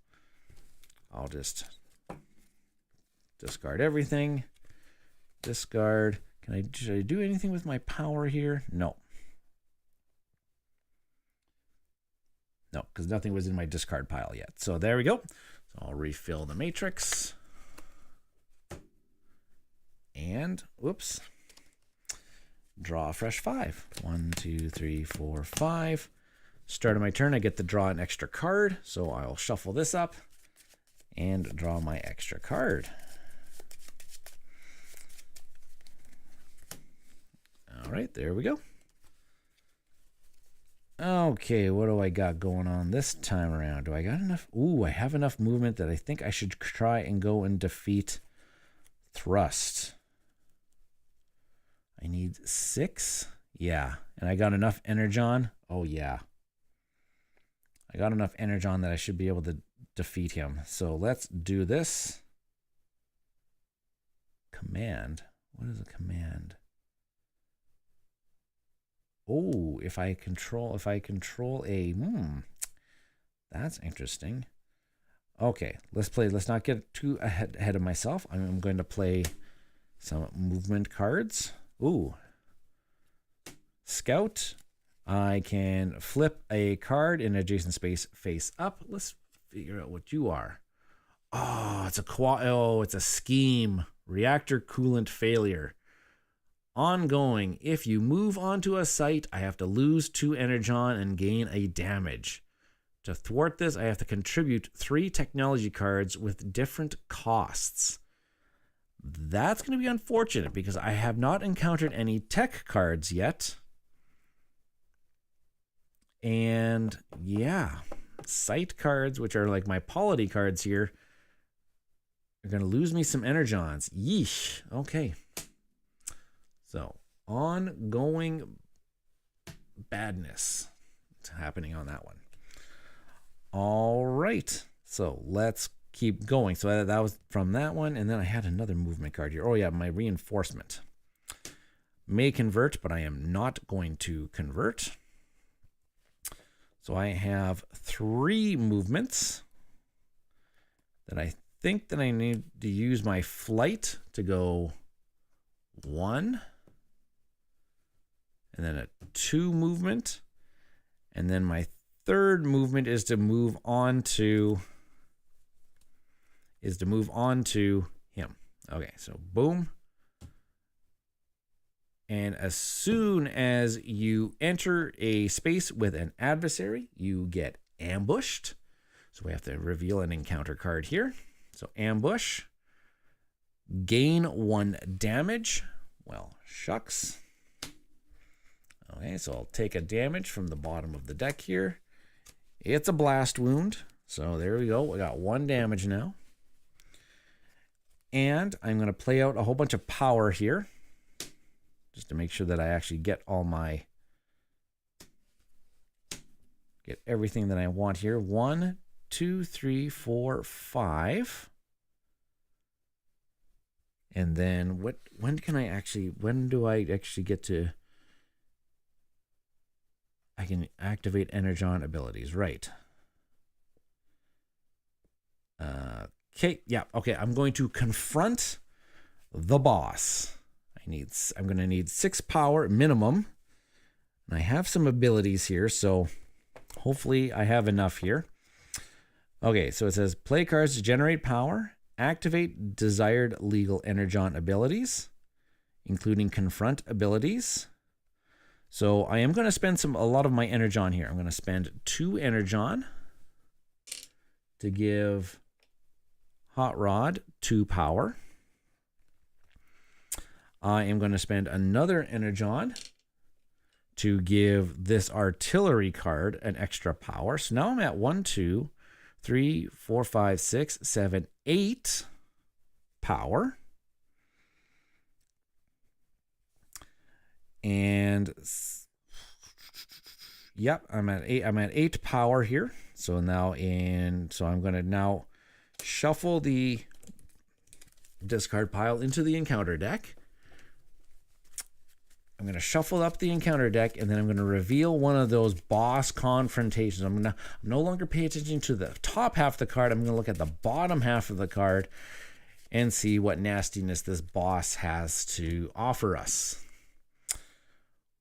I'll just discard everything. Discard. Should I do anything with my power here? No. No, because nothing was in my discard pile yet. So there we go. So I'll refill the matrix. And, whoops. Draw a fresh 5. 1, 2, 3, 4, 5. Start of my turn, I get to draw an extra card, so I'll shuffle this up and draw my extra card. All right, there we go. Okay, what do I got going on this time around? Do I got enough? Ooh, I have enough movement that I think I should try and go and defeat Thrust. I need 6. Yeah, and I got enough Energon. Oh, yeah. I got enough Energon that I should be able to defeat him. So let's do this. Command. What is a command? Oh, if I control a that's interesting. Okay, let's not get too ahead of myself. I'm going to play some movement cards. Ooh. Scout. I can flip a card in adjacent space face up. Let's figure out what you are. Oh, it's a scheme. Reactor coolant failure. Ongoing. If you move onto a site, I have to lose 2 Energon and gain a damage. To thwart this, I have to contribute 3 technology cards with different costs. That's going to be unfortunate because I have not encountered any tech cards yet. And yeah, site cards, which are like my polity cards here, are going to lose me some Energons. Yeesh. Okay. So, ongoing badness happening on that one. All right. So, let's keep going. So, that was from that one. And then I had another movement card here. Oh, yeah, my reinforcement. May convert, but I am not going to convert. So I have 3 movements that I think that I need to use my flight to go 1, and then a 2 movement, and then my 3rd movement is to move on to him. Okay, so boom. And as soon as you enter a space with an adversary, you get ambushed. So we have to reveal an encounter card here. So ambush. Gain 1 damage. Well, shucks. Okay, so I'll take a damage from the bottom of the deck here. It's a blast wound. So there we go. We got 1 damage now. And I'm going to play out a whole bunch of power here, just to make sure that I actually get everything that I want here. 1, 2, 3, 4, 5. And then when do I actually get to, I can activate Energon abilities, right? Okay, yeah, okay, I'm going to confront the boss. I'm going to need 6 power minimum. And I have some abilities here, so hopefully I have enough here. Okay, so it says play cards to generate power, activate desired legal Energon abilities, including confront abilities. So I am going to spend a lot of my Energon here. I'm going to spend 2 Energon to give Hot Rod 2 power. I am going to spend another Energon to give this artillery card an extra power. So now I'm at 1, 2, 3, 4, 5, 6, 7, 8 power. And yep, I'm at 8 power here. So now I'm going to now shuffle the discard pile into the encounter deck. I'm going to shuffle up the encounter deck, and then I'm going to reveal one of those boss confrontations. I'm going to no longer pay attention to the top half of the card. I'm going to look at the bottom half of the card and see what nastiness this boss has to offer us.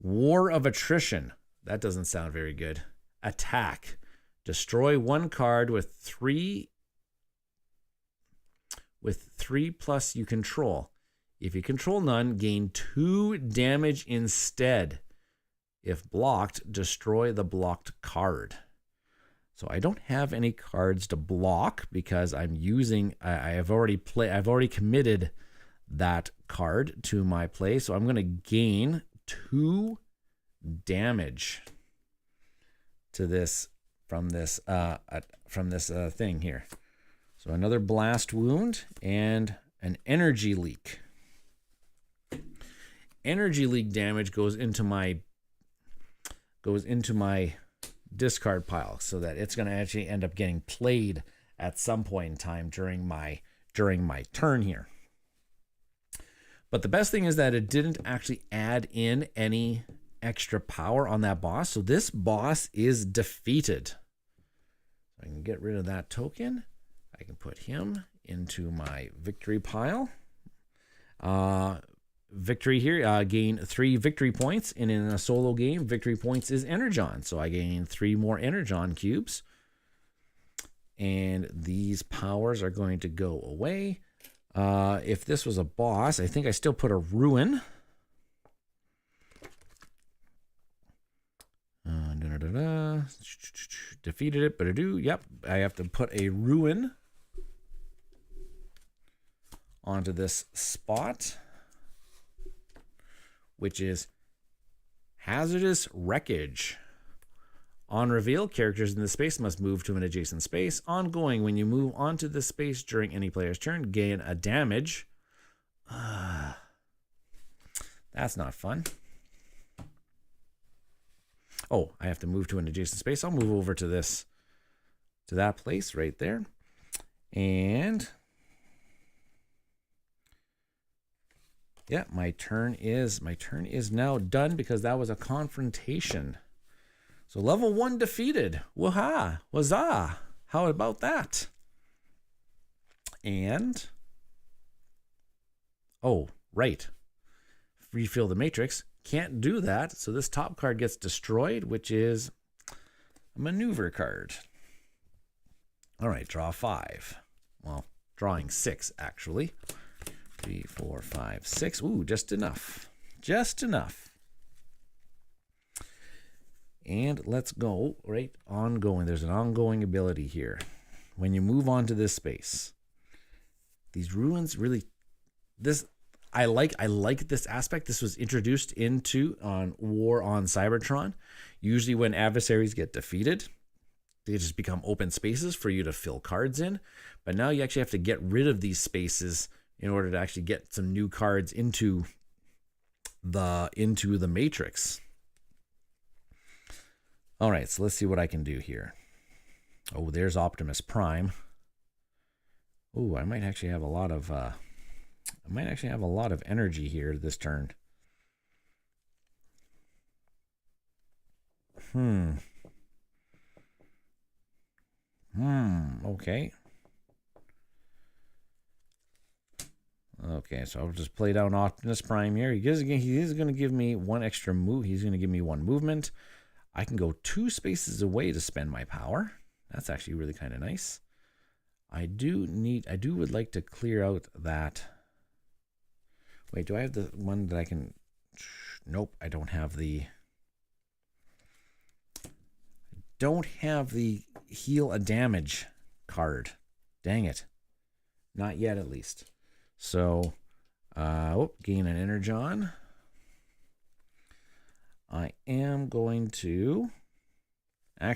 War of Attrition. That doesn't sound very good. Attack. Destroy 1 card with 3 plus you control. If you control none, gain 2 damage instead. If blocked, destroy the blocked card. So I don't have any cards to block because I'm using, I've already committed that card to my play. So I'm going to gain 2 damage to this from this thing here. So another blast wound and an energy leak. Energy leak damage goes into my discard pile, so that it's going to actually end up getting played at some point in time during my turn here. But the best thing is that it didn't actually add in any extra power on that boss, so this boss is defeated. I can get rid of that token. I can put him into my victory pile. Victory here, gain 3 victory points, and in a solo game, victory points is energon. So I gain 3 more energon cubes, and these powers are going to go away. If this was a boss, I think I still put a ruin. Defeated it, but I do. Yep, I have to put a ruin onto this spot, which is hazardous wreckage. On reveal, characters in the space must move to an adjacent space. Ongoing, when you move onto this space during any player's turn, gain a damage. That's not fun. Oh, I have to move to an adjacent space. I'll move over to that place right there. And yeah, my turn is now done because that was a confrontation. So level 1 defeated. Waha, wazah. How about that? And oh, right. Refill the matrix. Can't do that. So this top card gets destroyed, which is a maneuver card. All right, draw 5. Well, drawing 6 actually. 3, 4, 5, 6. Ooh, just enough. Just enough. And let's go right ongoing. There's an ongoing ability here. When you move on to this space, these ruins really, I like this aspect. This was introduced into on War on Cybertron. Usually when adversaries get defeated, they just become open spaces for you to fill cards in. But now you actually have to get rid of these spaces in order to actually get some new cards into the matrix. All right, so let's see what I can do here. Oh, there's Optimus Prime. Oh, I might actually have a lot of energy here this turn. Okay. Okay, so I'll just play down Optimus Prime here. He is going to give me 1 extra move. He's going to give me 1 movement. I can go 2 spaces away to spend my power. That's actually really kind of nice. I would like to clear out that. Wait, do I have the one that I can? Nope, I don't have the. Don't have the heal a damage card. Dang it. Not yet, at least. So, gain an energon. I am going to I'm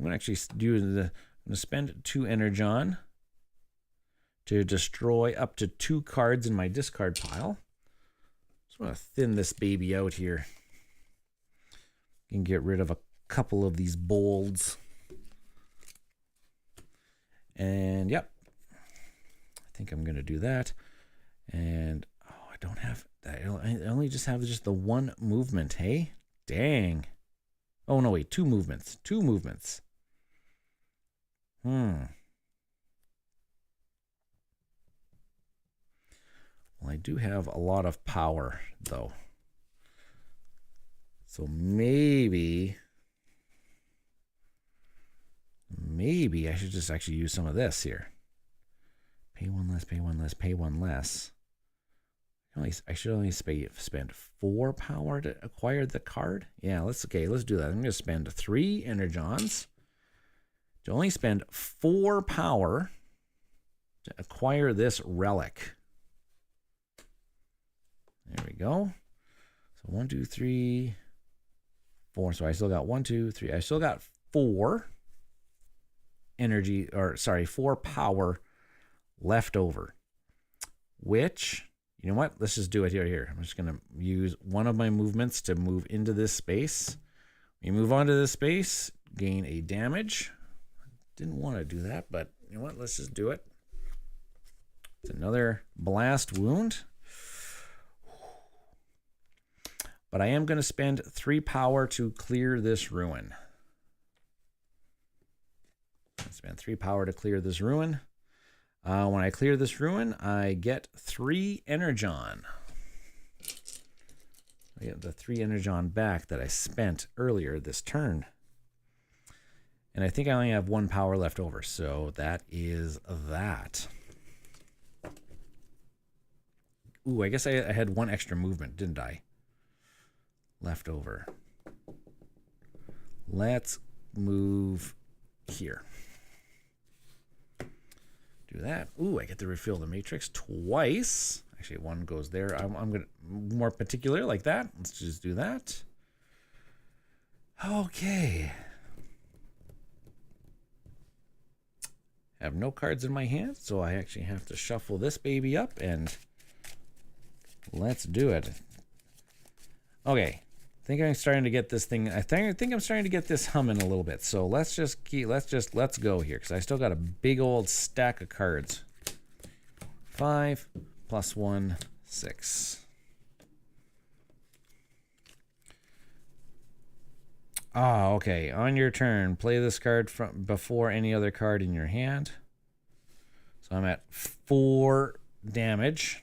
going to spend 2 energon to destroy up to 2 cards in my discard pile. Just want to thin this baby out here. And get rid of a couple of these bolds. And yep. I think I'm going to do that. And I only just have the 1 movement, hey? Dang. Oh, no, wait, 2 movements. 2 movements. Well, I do have a lot of power, though. So maybe I should just actually use some of this here. Pay 1 less, pay 1 less, pay 1 less. I should only spend 4 power to acquire the card. Yeah, let's do that. I'm going to spend 3 energons to only spend 4 power to acquire this relic. There we go. So 1, 2, 3, 4. So I still got 1, 2, 3. I still got 4 energy, or sorry, 4 power left over. Which, you know what? Let's just do it here. I'm just going to use one of my movements to move into this space. When you move onto this space, gain a damage. Didn't want to do that, but you know what? Let's just do it. It's another blast wound. But I am going to spend 3 power to clear this ruin. Spend 3 power to clear this ruin. When I clear this ruin, I get 3 energon. I get the 3 energon back that I spent earlier this turn. And I think I only have 1 power left over, so that is that. Ooh, I guess I had 1 extra movement, didn't I? Left over. Let's move here. Do that. Ooh, I get to refill the matrix twice. Actually, 1 goes there. I'm gonna more particular like that. Let's just do that. Okay. Have no cards in my hand, so I actually have to shuffle this baby up and let's do it. Okay. I think I'm starting to get this thing. I think I'm starting to get this humming a little bit. So let's go here because I still got a big old stack of cards. 5 + 1, 6. Oh, okay. On your turn, play this card from before any other card in your hand. So I'm at 4 damage.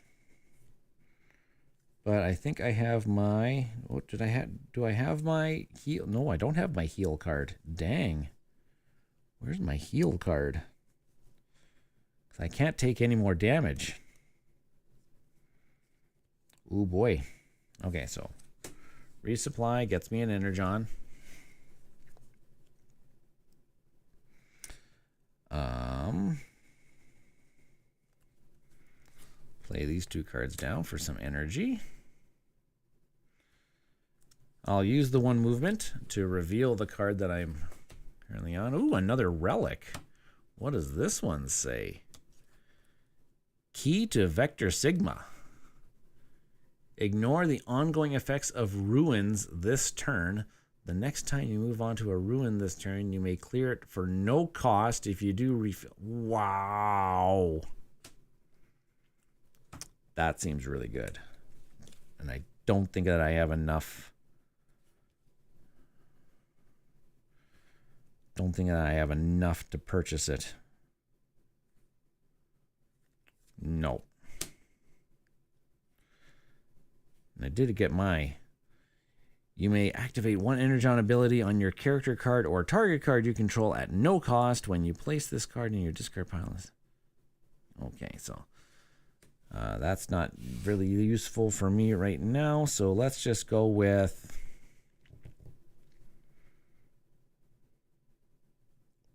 But I think I have my, what did I have? Do I have my heal? No, I don't have my heal card. Dang. Where's my heal card? 'Cause I can't take any more damage. Ooh, boy. Okay, so resupply gets me an energon. Play these 2 cards down for some energy. I'll use the 1 movement to reveal the card that I'm currently on. Ooh, another relic. What does this one say? Key to Vector Sigma. Ignore the ongoing effects of ruins this turn. The next time you move on to a ruin this turn, you may clear it for no cost. If you do refill. Wow. That seems really good. And I don't think that I have enough. Don't think that I have enough to purchase it. No. And I did get my. You may activate 1 energon ability on your character card or target card you control at no cost when you place this card in your discard pile. Okay, so that's not really useful for me right now. So let's just go with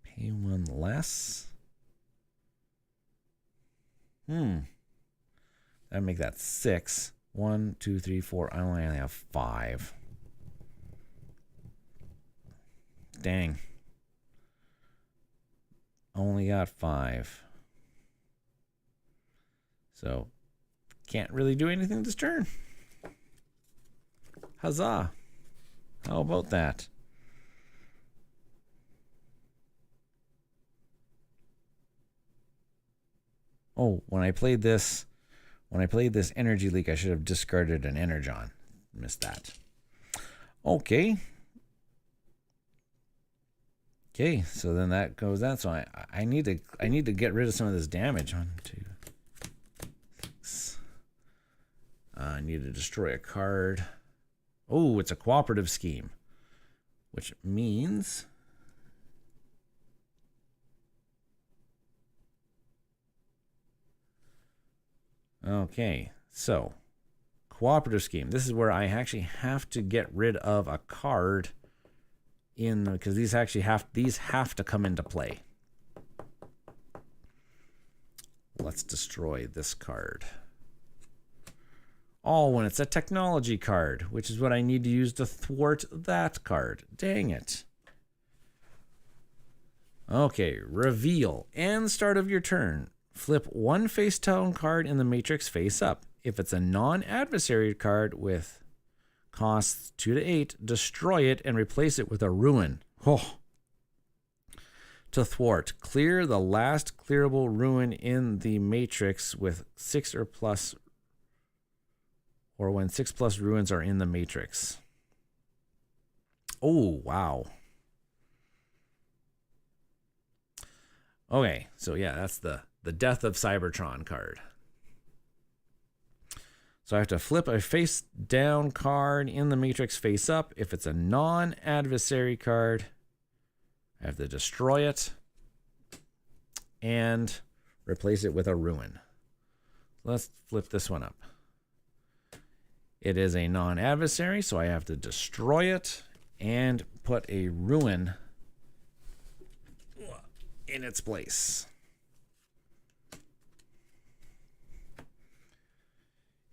pay 1 less. That'd make that 6. 1, 2, 3, 4. I only have 5. Dang. Only got 5. So, can't really do anything this turn. Huzzah. How about that? Oh, when I played this energy leak, I should have discarded an energon. Missed that. Okay. Okay, so then that goes that. So I need to get rid of some of this damage. 1, 2, 6. I need to destroy a card. Oh, it's a cooperative scheme, which means okay. So Cooperative scheme. This is where I actually have to get rid of a card in, because these have to come into play. Let's destroy this card. Oh, when it's a technology card, which is what I need to use to thwart that card. Dang it. Okay, reveal. And start of your turn. Flip one face down card in the matrix face up. If it's a non-adversary card with costs 2 to 8, destroy it and replace it with a ruin. Oh. To thwart, clear the last clearable ruin in the matrix with 6 or plus, or when 6 plus ruins are in the matrix. Oh, wow. Okay, so yeah, that's the Death of Cybertron card. So I have to flip a face down card in the matrix face up. If it's a non-adversary card, I have to destroy it and replace it with a ruin. Let's flip this one up. It is a non-adversary, so I have to destroy it and put a ruin in its place.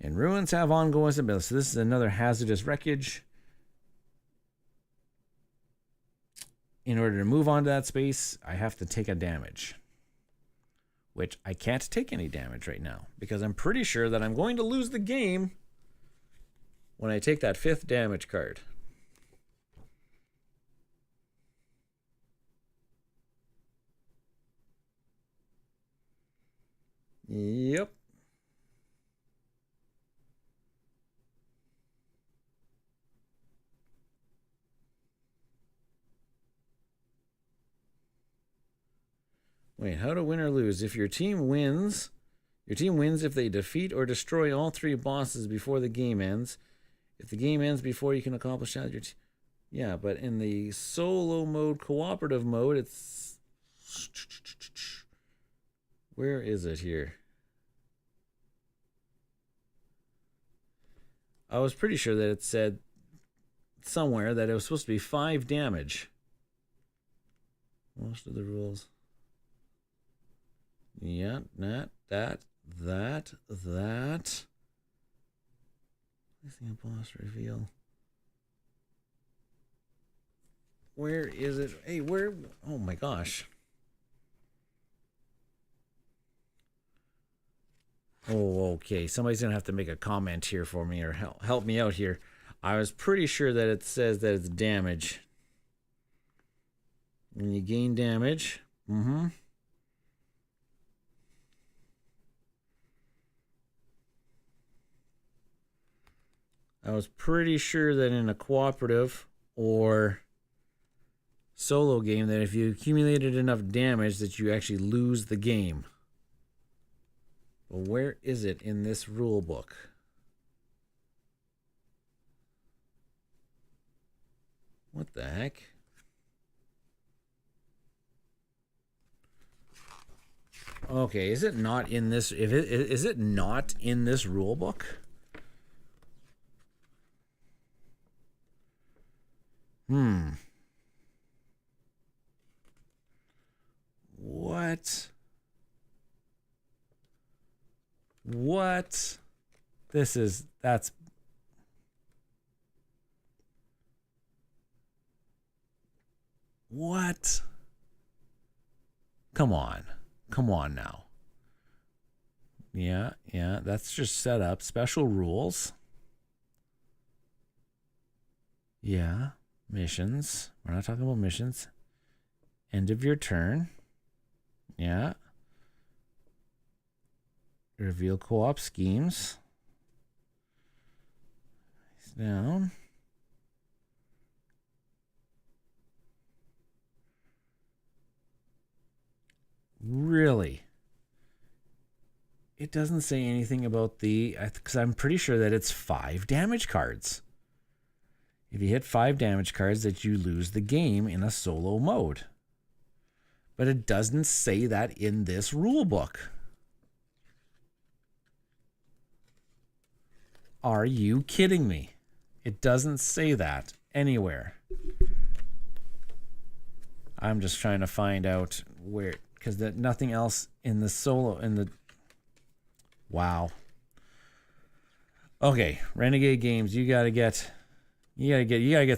And ruins have ongoing abilities. So this is another hazardous wreckage. In order to move onto that space, I have to take a damage. Which I can't take any damage right now, because I'm pretty sure that I'm going to lose the game when I take that 5th damage card. Yep. Wait, how to win or lose? If your team wins if they defeat or destroy all 3 bosses before the game ends. If the game ends before you can accomplish that, your team. Yeah, but in the solo mode, cooperative mode, it's... Where is it here? I was pretty sure that it said somewhere that it was supposed to be 5 damage. Most of the rules. Yeah, that. Placing a boss reveal. Where is it? Hey, where? Oh my gosh. Oh, okay. Somebody's going to have to make a comment here for me or help me out here. I was pretty sure that it says that it's damage. When you gain damage. I was pretty sure that in a cooperative or solo game that if you accumulated enough damage that you actually lose the game. Well, where is it in this rule book? What the heck? Okay, is it not in this? Is it not in this rule book? What? That's... What? Come on now. Yeah, that's just set up. Special rules. Yeah, missions. We're not talking about missions. End of your turn. Yeah. Reveal co-op schemes. Down. Really? It doesn't say anything about because I'm pretty sure that it's 5 damage cards. If you hit 5 damage cards, that you lose the game in a solo mode. But it doesn't say that in this rule book. Are you kidding me? It doesn't say that anywhere. I'm just trying to find out where, because nothing else in the solo, in the, wow. Okay, Renegade Games, you gotta get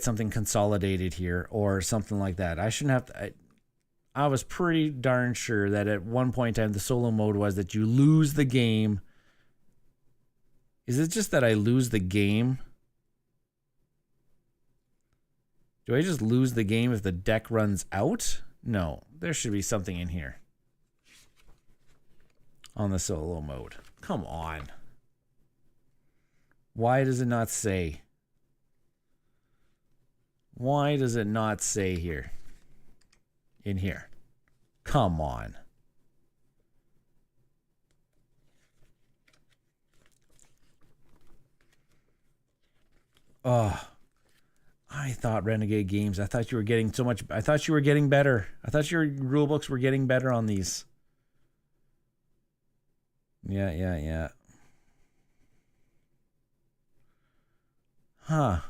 something consolidated here or something like that. I shouldn't have to. I was pretty darn sure that at one point in time the solo mode was that you lose the game. Is it just that I lose the game? Do I just lose the game if the deck runs out? No, there should be something in here on the solo mode. Come on. Why does it not say? Why does it not say here? In here. Come on. Oh, I thought Renegade Games, I thought you were getting so much, I thought you were getting better. I thought your rulebooks were getting better on these. Yeah. Huh.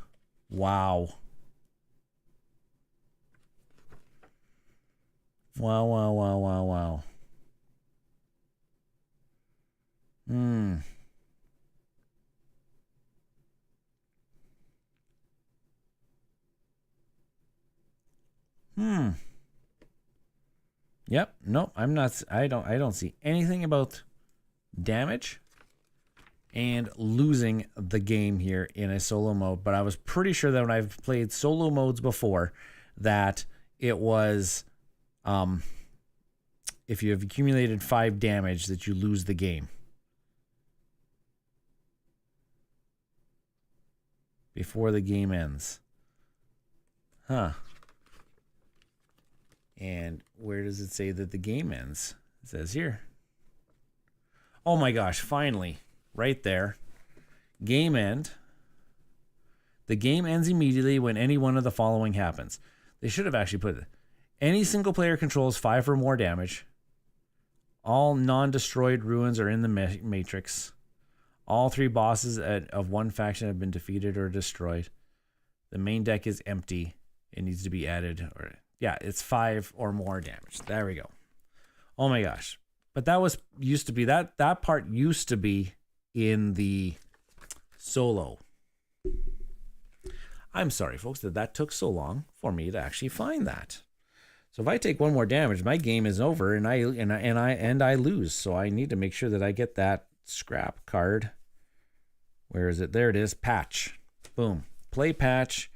Wow. Wow. Yep. Nope. I don't see anything about damage and losing the game here in a solo mode, but I was pretty sure that when I've played solo modes before that it was if you have accumulated 5 damage that you lose the game before the game ends. Huh. And where does it say that the game ends? It says here. Oh my gosh, finally. Right there. Game end. The game ends immediately when any one of the following happens. They should have actually put it. Any single player controls 5 or more damage. All non-destroyed ruins are in the matrix. All 3 bosses of one faction have been defeated or destroyed. The main deck is empty. It needs to be added. Or yeah, it's 5 or more damage. There we go. Oh my gosh. But that used to be, that part used to be in the solo. I'm sorry, folks, that took so long for me to actually find that. So if I take 1 more damage, my game is over and I lose. So I need to make sure that I get that scrap card. Where is it? There it is. Patch. Boom. Play patch.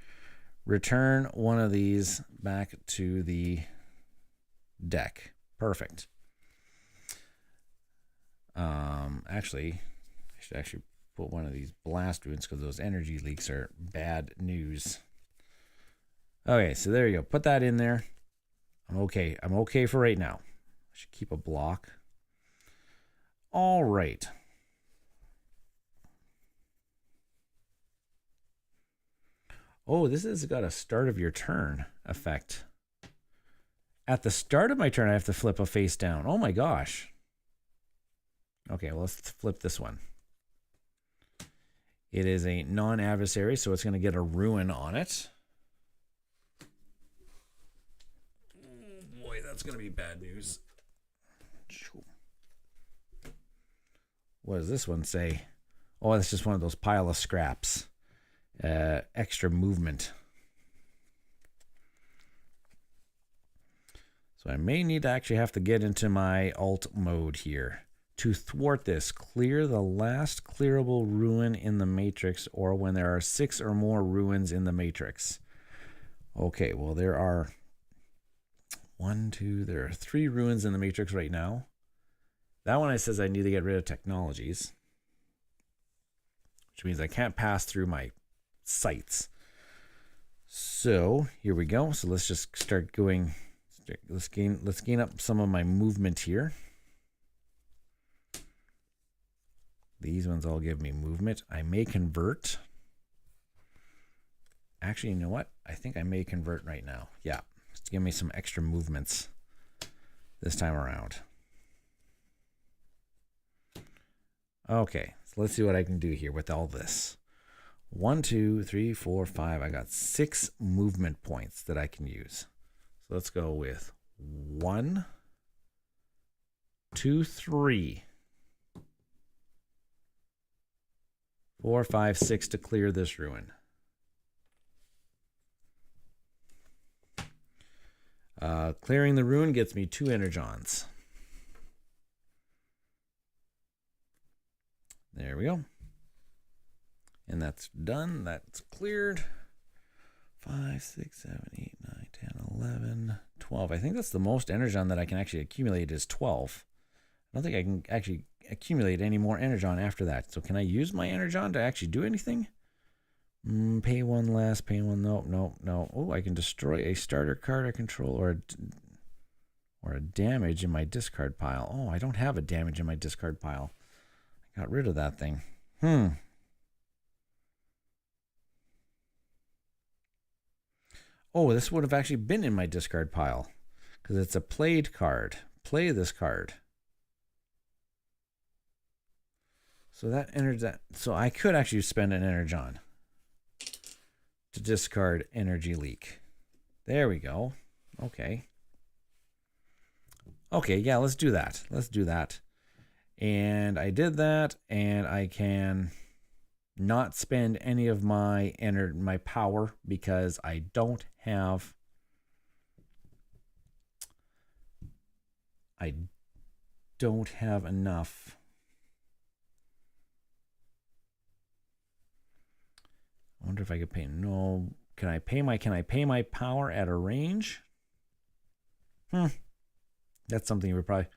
Return one of these back to the deck. Perfect. Actually, I should actually put one of these blast wounds because those energy leaks are bad news. Okay, so there you go. Put that in there. I'm okay. I'm okay for right now. I should keep a block. All right. Oh, this has got a start of your turn effect. At the start of my turn, I have to flip a face down. Oh my gosh. Okay, well, let's flip this one. It is a non-adversary, so it's going to get a ruin on it. Oh boy, that's going to be bad news. What does this one say? Oh, that's just one of those pile of scraps. Extra movement. So I may need to actually have to get into my alt mode here. To thwart this, clear the last clearable ruin in the matrix or when there are 6 or more ruins in the matrix. Okay, well there are 3 ruins in the matrix right now. That one, it says I need to get rid of technologies, which means I can't pass through my sites. So here we go. So let's just start going. Let's gain up some of my movement here. These ones all give me movement. I may convert. Actually, you know what? I think I may convert right now. Yeah, just give me some extra movements this time around. Okay, So let's see what I can do here with all this. 1, 2, 3, 4, 5. I got 6 movement points that I can use. So let's go with 1, 2, 3, 4, 5, 6 to clear this ruin. Clearing the ruin gets me 2 energons. There we go. And that's done. That's cleared. 5, 6, 7, 8, 9, 10, 11, 12. I think that's the most energon that I can actually accumulate is 12. I don't think I can actually accumulate any more energon after that. So can I use my energon to actually do anything? Pay 1 less, pay 1. No. Oh, I can destroy a starter card I control or a damage in my discard pile. Oh, I don't have a damage in my discard pile. I got rid of that thing. Oh, this would have actually been in my discard pile because it's a played card. Play this card. So that enters that. So I could actually spend an energon to discard energy leak. There we go. Okay. Okay, yeah, let's do that. Let's do that. And I did that, and I can not spend any of my my power because I don't have enough. I wonder if I could pay. No, can I pay my power at a range? That's something we probably.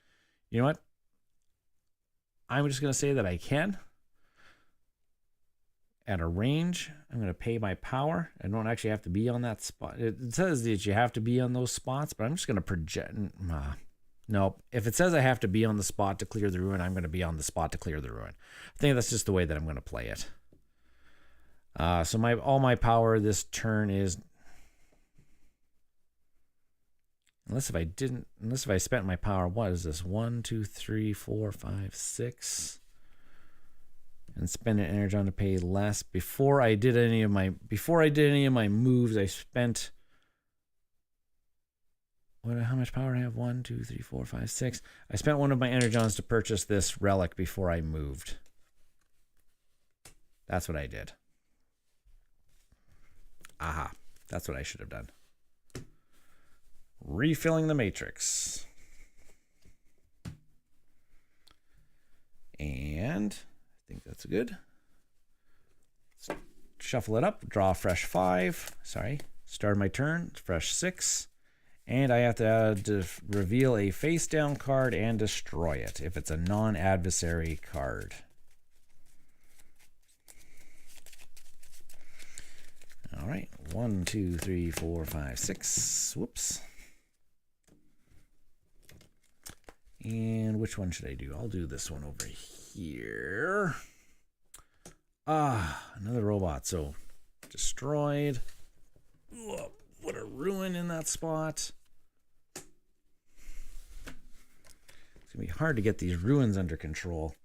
You know what? I'm just gonna say that I can. At a range, I'm going to pay my power. I don't actually have to be on that spot. It says that you have to be on those spots, but I'm just going to project. No, if it says I have to be on the spot to clear the ruin, I'm going to be on the spot to clear the ruin. I think that's just the way that I'm going to play it. So all my power this turn is, unless if I spent my power, what is this? 1, 2, 3, 4, 5, 6. And spend an energon to pay less. Before I did any of my moves, I spent how much power do I have? 1, 2, 3, 4, 5, 6. I spent one of my energons to purchase this relic before I moved. That's what I did. Aha. That's what I should have done. Refilling the matrix. And I think that's good. Let's shuffle it up, draw a fresh 5. Sorry, start my turn, fresh 6. And I have to reveal a face down card and destroy it if it's a non-adversary card. All right, 1, 2, 3, 4, 5, 6. Whoops. And which one should I do? I'll do this one over here. Another robot. So destroyed. Ooh, what a ruin in that spot. It's gonna be hard to get these ruins under control.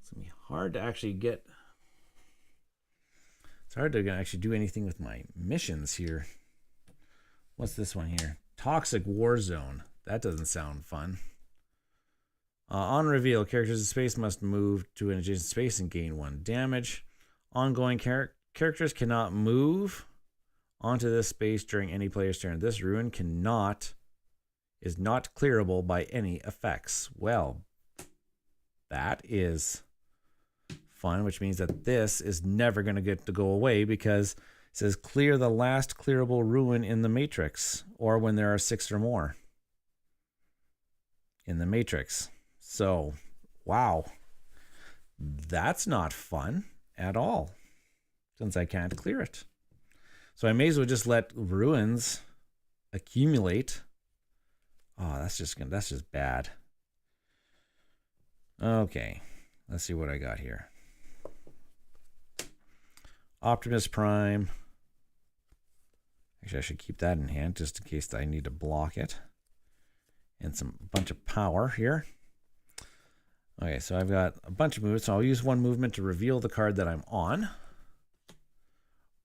It's gonna be hard to actually get. It's hard to actually do anything with my missions here. What's this one here? Toxic War Zone. That doesn't sound fun. On reveal, characters in space must move to an adjacent space and gain 1 damage. Ongoing characters cannot move onto this space during any player's turn. This ruin is not clearable by any effects. Well, that is fun, which means that this is never going to get to go away because it says clear the last clearable ruin in the matrix, or when there are 6 or more in the matrix. So, wow, that's not fun at all since I can't clear it. So I may as well just let ruins accumulate. Oh, that's just bad. Okay, let's see what I got here. Optimus Prime. Actually, I should keep that in hand just in case I need to block it. And bunch of power here. Okay, so I've got a bunch of movements. So I'll use one movement to reveal the card that I'm on.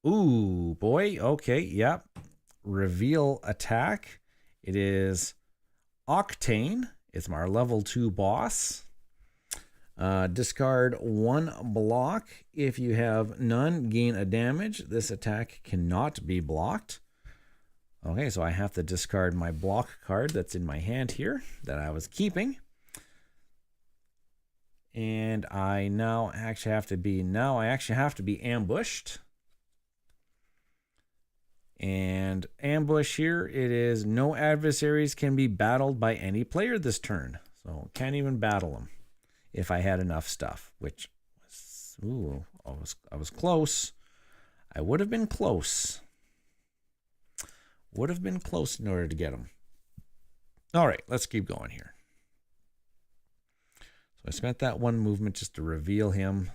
Ooh, boy. Okay, yep. Reveal attack. It is Octane. It's our level 2 boss. Discard 1 block. If you have none, gain a damage. This attack cannot be blocked. Okay, so I have to discard my block card that's in my hand here that I was keeping. And I now actually have to be ambushed. And ambush here, it is no adversaries can be battled by any player this turn. So can't even battle them if I had enough stuff, which was, ooh, I was close. I would have been close. Would have been close in order to get them. All right, let's keep going here. So I spent that one movement just to reveal him.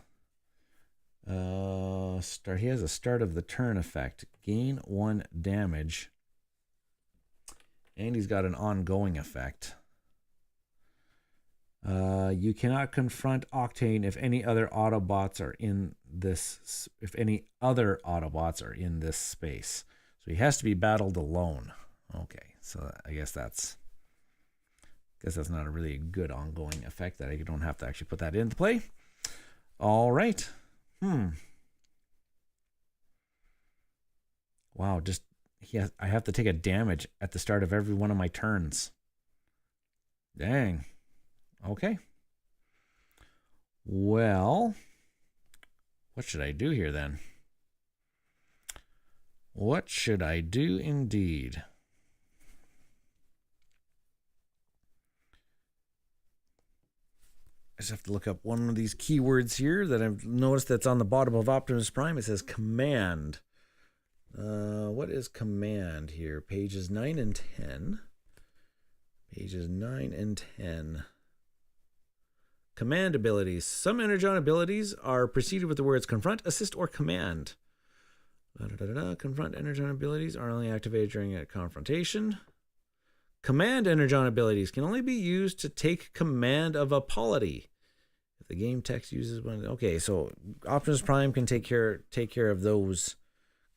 He has a start of the turn effect. Gain 1 damage. And he's got an ongoing effect. You cannot confront Octane if any other Autobots are in this space. So he has to be battled alone. Okay, so I guess that's not a really good ongoing effect that I don't have to actually put that into play. All right. Wow, I have to take a damage at the start of every one of my turns. Dang. Okay. Well, what should I do here then? What should I do indeed? I just have to look up one of these keywords here that I've noticed that's on the bottom of Optimus Prime. It says command. What is command here? Pages 9 and 10. Pages 9 and 10. Command abilities. Some Energon abilities are preceded with the words confront, assist, or command. Confront Energon abilities are only activated during a confrontation. Command Energon abilities can only be used to take command of a polity. If the game text uses one, okay, so Optimus Prime can take care of those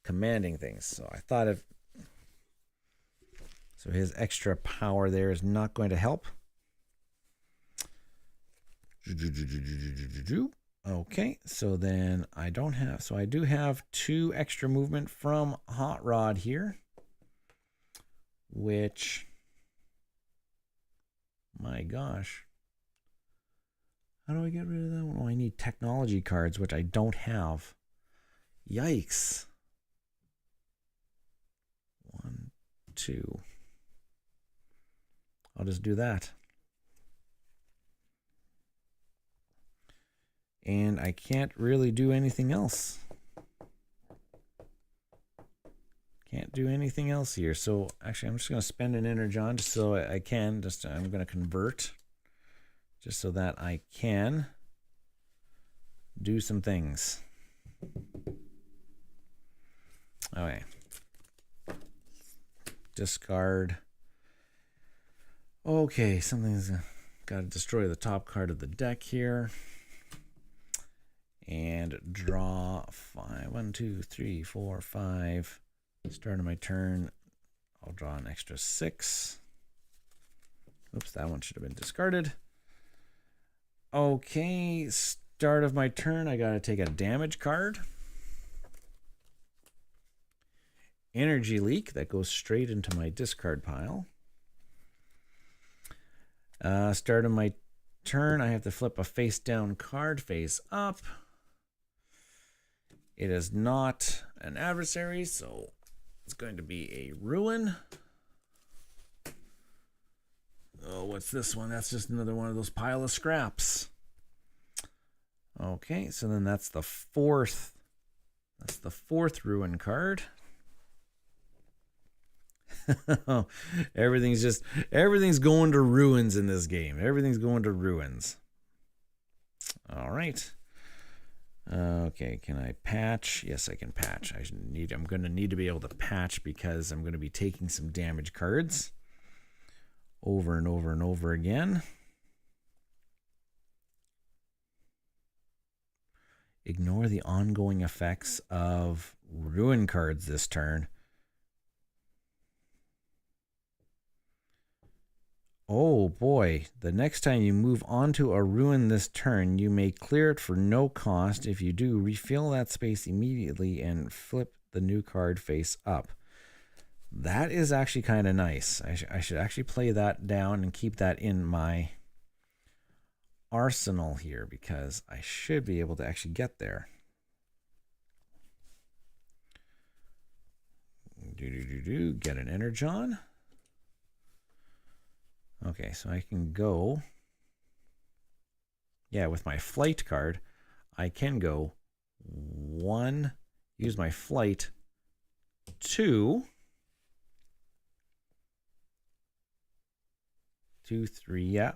commanding things. So I thought so his extra power there is not going to help. Okay, so then I do have 2 extra movement from Hot Rod here, which, my gosh, how do I get rid of that one? Oh, I need technology cards, which I don't have. Yikes. 1, 2. I'll just do that. And I can't really do anything else. Can't do anything else here. So actually, I'm just going to spend an Energon just so I can. I'm going to convert just so that I can do some things. Okay. Discard. Okay, something's got to destroy the top card of the deck here. And draw 5. 1, 2, 3, 4, 5. Start of my turn. I'll draw an extra 6. Oops, that one should have been discarded. Okay, start of my turn. I got to take a damage card. Energy leak. That goes straight into my discard pile. Start of my turn. I have to flip a face down card face up. It is not an adversary, so it's going to be a ruin. Oh, what's this one? That's just another one of those pile of scraps. Okay, so then that's the 4th. That's the 4th ruin card. Everything's going to ruins in this game. Everything's going to ruins. All right. Okay, can I patch? Yes, I can patch. I'm going to need to be able to patch because I'm going to be taking some damage cards over and over and over again. Ignore the ongoing effects of ruin cards this turn. Oh boy, the next time you move onto a ruin this turn, you may clear it for no cost. If you do, refill that space immediately and flip the new card face up. That is actually kind of nice. I should actually play that down and keep that in my arsenal here because I should be able to actually get there. Get an Energon. Okay, so I can go. Yeah, with my flight card, I can go 1, use my flight, 2, 2, 3, yeah.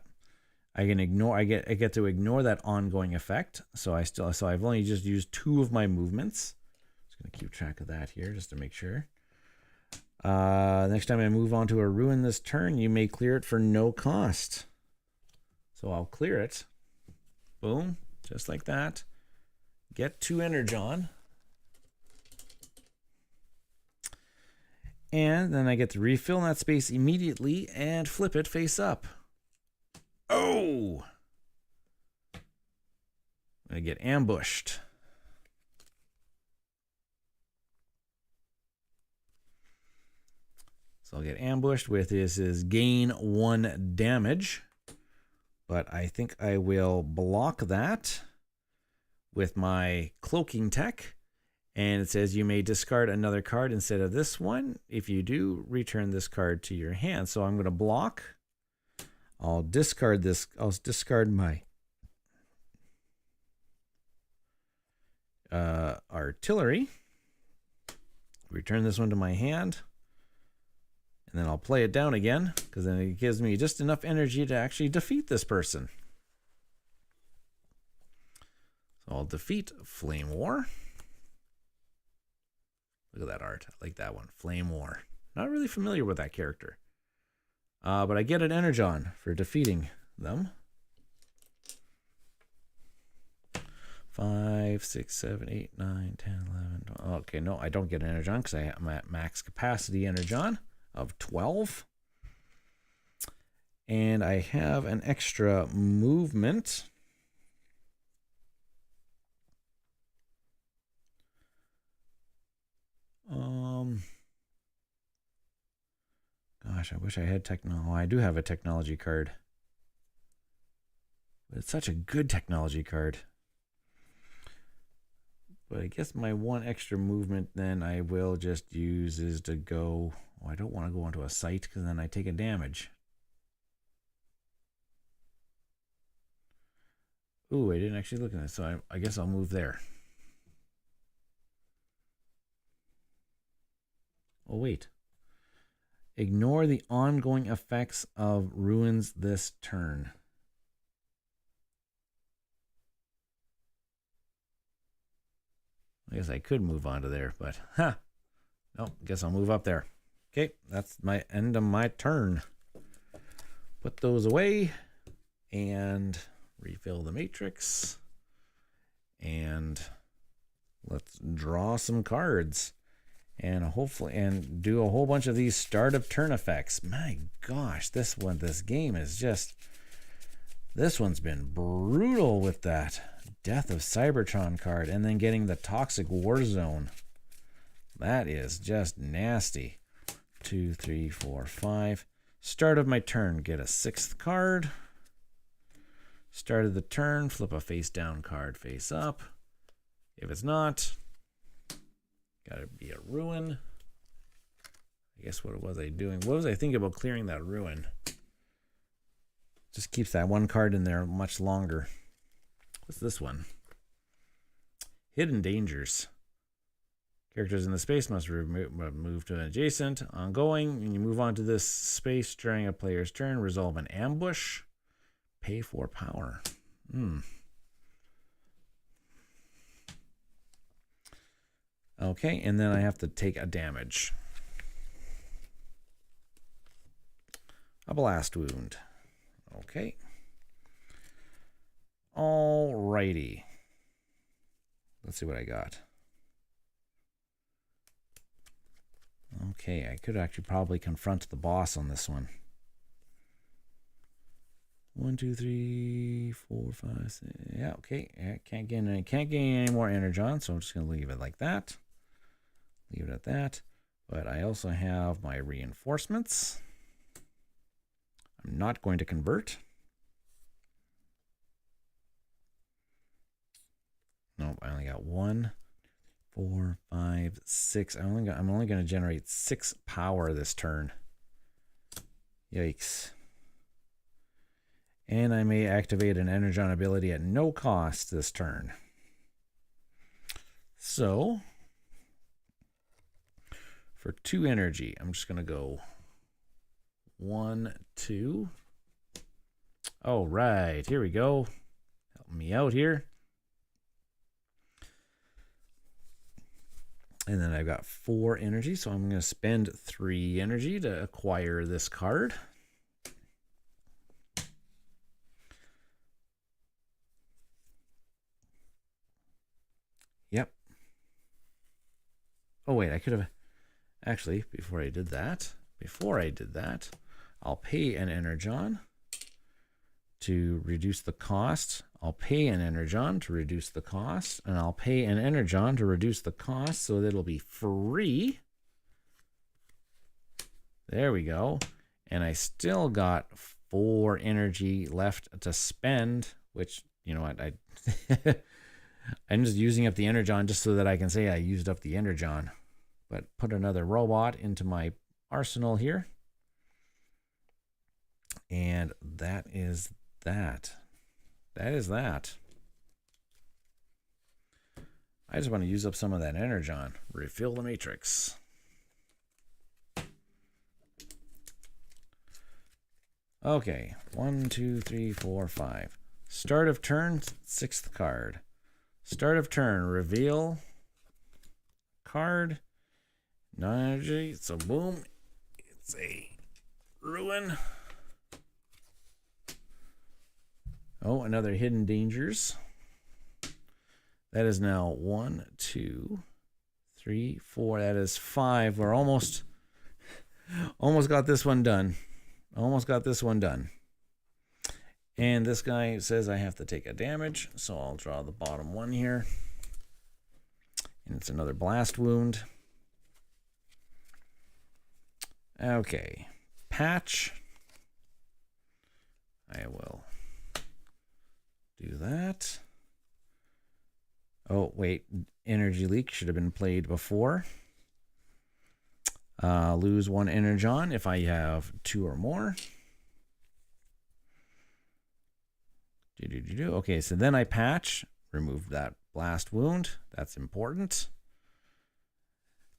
I can ignore, I get to ignore that ongoing effect. So I've only just used 2 of my movements. Just gonna keep track of that here just to make sure. Next time I move on to a ruin this turn, you may clear it for no cost. So I'll clear it. Boom, just like that. Get 2 Energon. And then I get to refill that space immediately and flip it face up. Oh! I get ambushed. So I'll get ambushed with this is gain 1 damage. But I think I will block that with my cloaking tech. And it says you may discard another card instead of this one. If you do, return this card to your hand. So I'm going to block. I'll discard this. I'll discard my artillery. Return this one to my hand. And then I'll play it down again, because then it gives me just enough energy to actually defeat this person. So I'll defeat Flame War. Look at that art. I like that one. Flame War. Not really familiar with that character. But I get an Energon for defeating them. 5, 6, 7, 8, 9, 10, 11, 12. Okay, no, I don't get an Energon because I'm at max capacity Energon of 12. And I have an extra movement. Gosh, I wish I had technology. Oh, I do have a technology card. But it's such a good technology card. But I guess my one extra movement then I will just use is to go. Oh, I don't want to go onto a site because then I take a damage. Ooh, I didn't actually look at it, so I guess I'll move there. Oh, wait. Ignore the ongoing effects of ruins this turn. I guess I could move on to there, but no, guess I'll move up there. Okay, that's my end of my turn. Put those away and refill the matrix. And let's draw some cards. And hopefully, and do a whole bunch of these start of turn effects. My gosh, this game is just, this one's been brutal with that Death of Cybertron card, and then getting the Toxic War Zone. That is just nasty. 2, 3, 4, 5. Start of my turn, get a 6th card. Start of the turn, flip a face down card face up. If it's not, gotta be a ruin. I guess what was I doing? What was I thinking about clearing that ruin? Just keeps that one card in there much longer. What's this one? Hidden Dangers. Characters in the space must move to an adjacent. Ongoing. When you move on to this space during a player's turn, resolve an ambush. Pay for power. Okay, and then I have to take a damage. A blast wound. Okay. Alrighty. Let's see what I got. Okay, I could actually probably confront the boss on this one. 1, 2, 3, 4, 5, 6. Yeah, okay. I can't gain any more energon, so I'm just gonna leave it like that. Leave it at that. But I also have my reinforcements. I'm not going to convert. Nope, I only got 1, 4, 5, 6. I'm only going to generate 6 power this turn. Yikes. And I may activate an energon ability at no cost this turn. So, for 2 energy, I'm just going to go 1, 2. Oh, right. Here we go. Help me out here. And then I've got 4 energy, so I'm going to spend 3 energy to acquire this card. Yep. Oh, wait, I could have... Actually, before I did that, I'll pay an energon to reduce the cost. I'll pay an energon to reduce the cost, and I'll pay an energon to reduce the cost so that it'll be free. There we go. And I still got 4 energy left to spend, which, you know what, I'm just using up the energon just so that I can say I used up the energon. But put another robot into my arsenal here. And that is that. That is that. I just want to use up some of that energon. Refill the matrix. Okay. 1, 2, 3, 4, 5. Start of turn, 6th card. Start of turn, reveal card. Non-energy. So boom. It's a ruin. Oh, another hidden dangers. That is now 1, 2, 3, 4. That is 5. We're almost got this one done. Almost got this one done. And this guy says I have to take a damage, so I'll draw the bottom one here. And it's another blast wound. Okay. Patch. I will do that. Oh, wait. Energy leak should have been played before. Lose 1 energon if I have 2 or more. Okay, so then I patch. Remove that blast wound. That's important.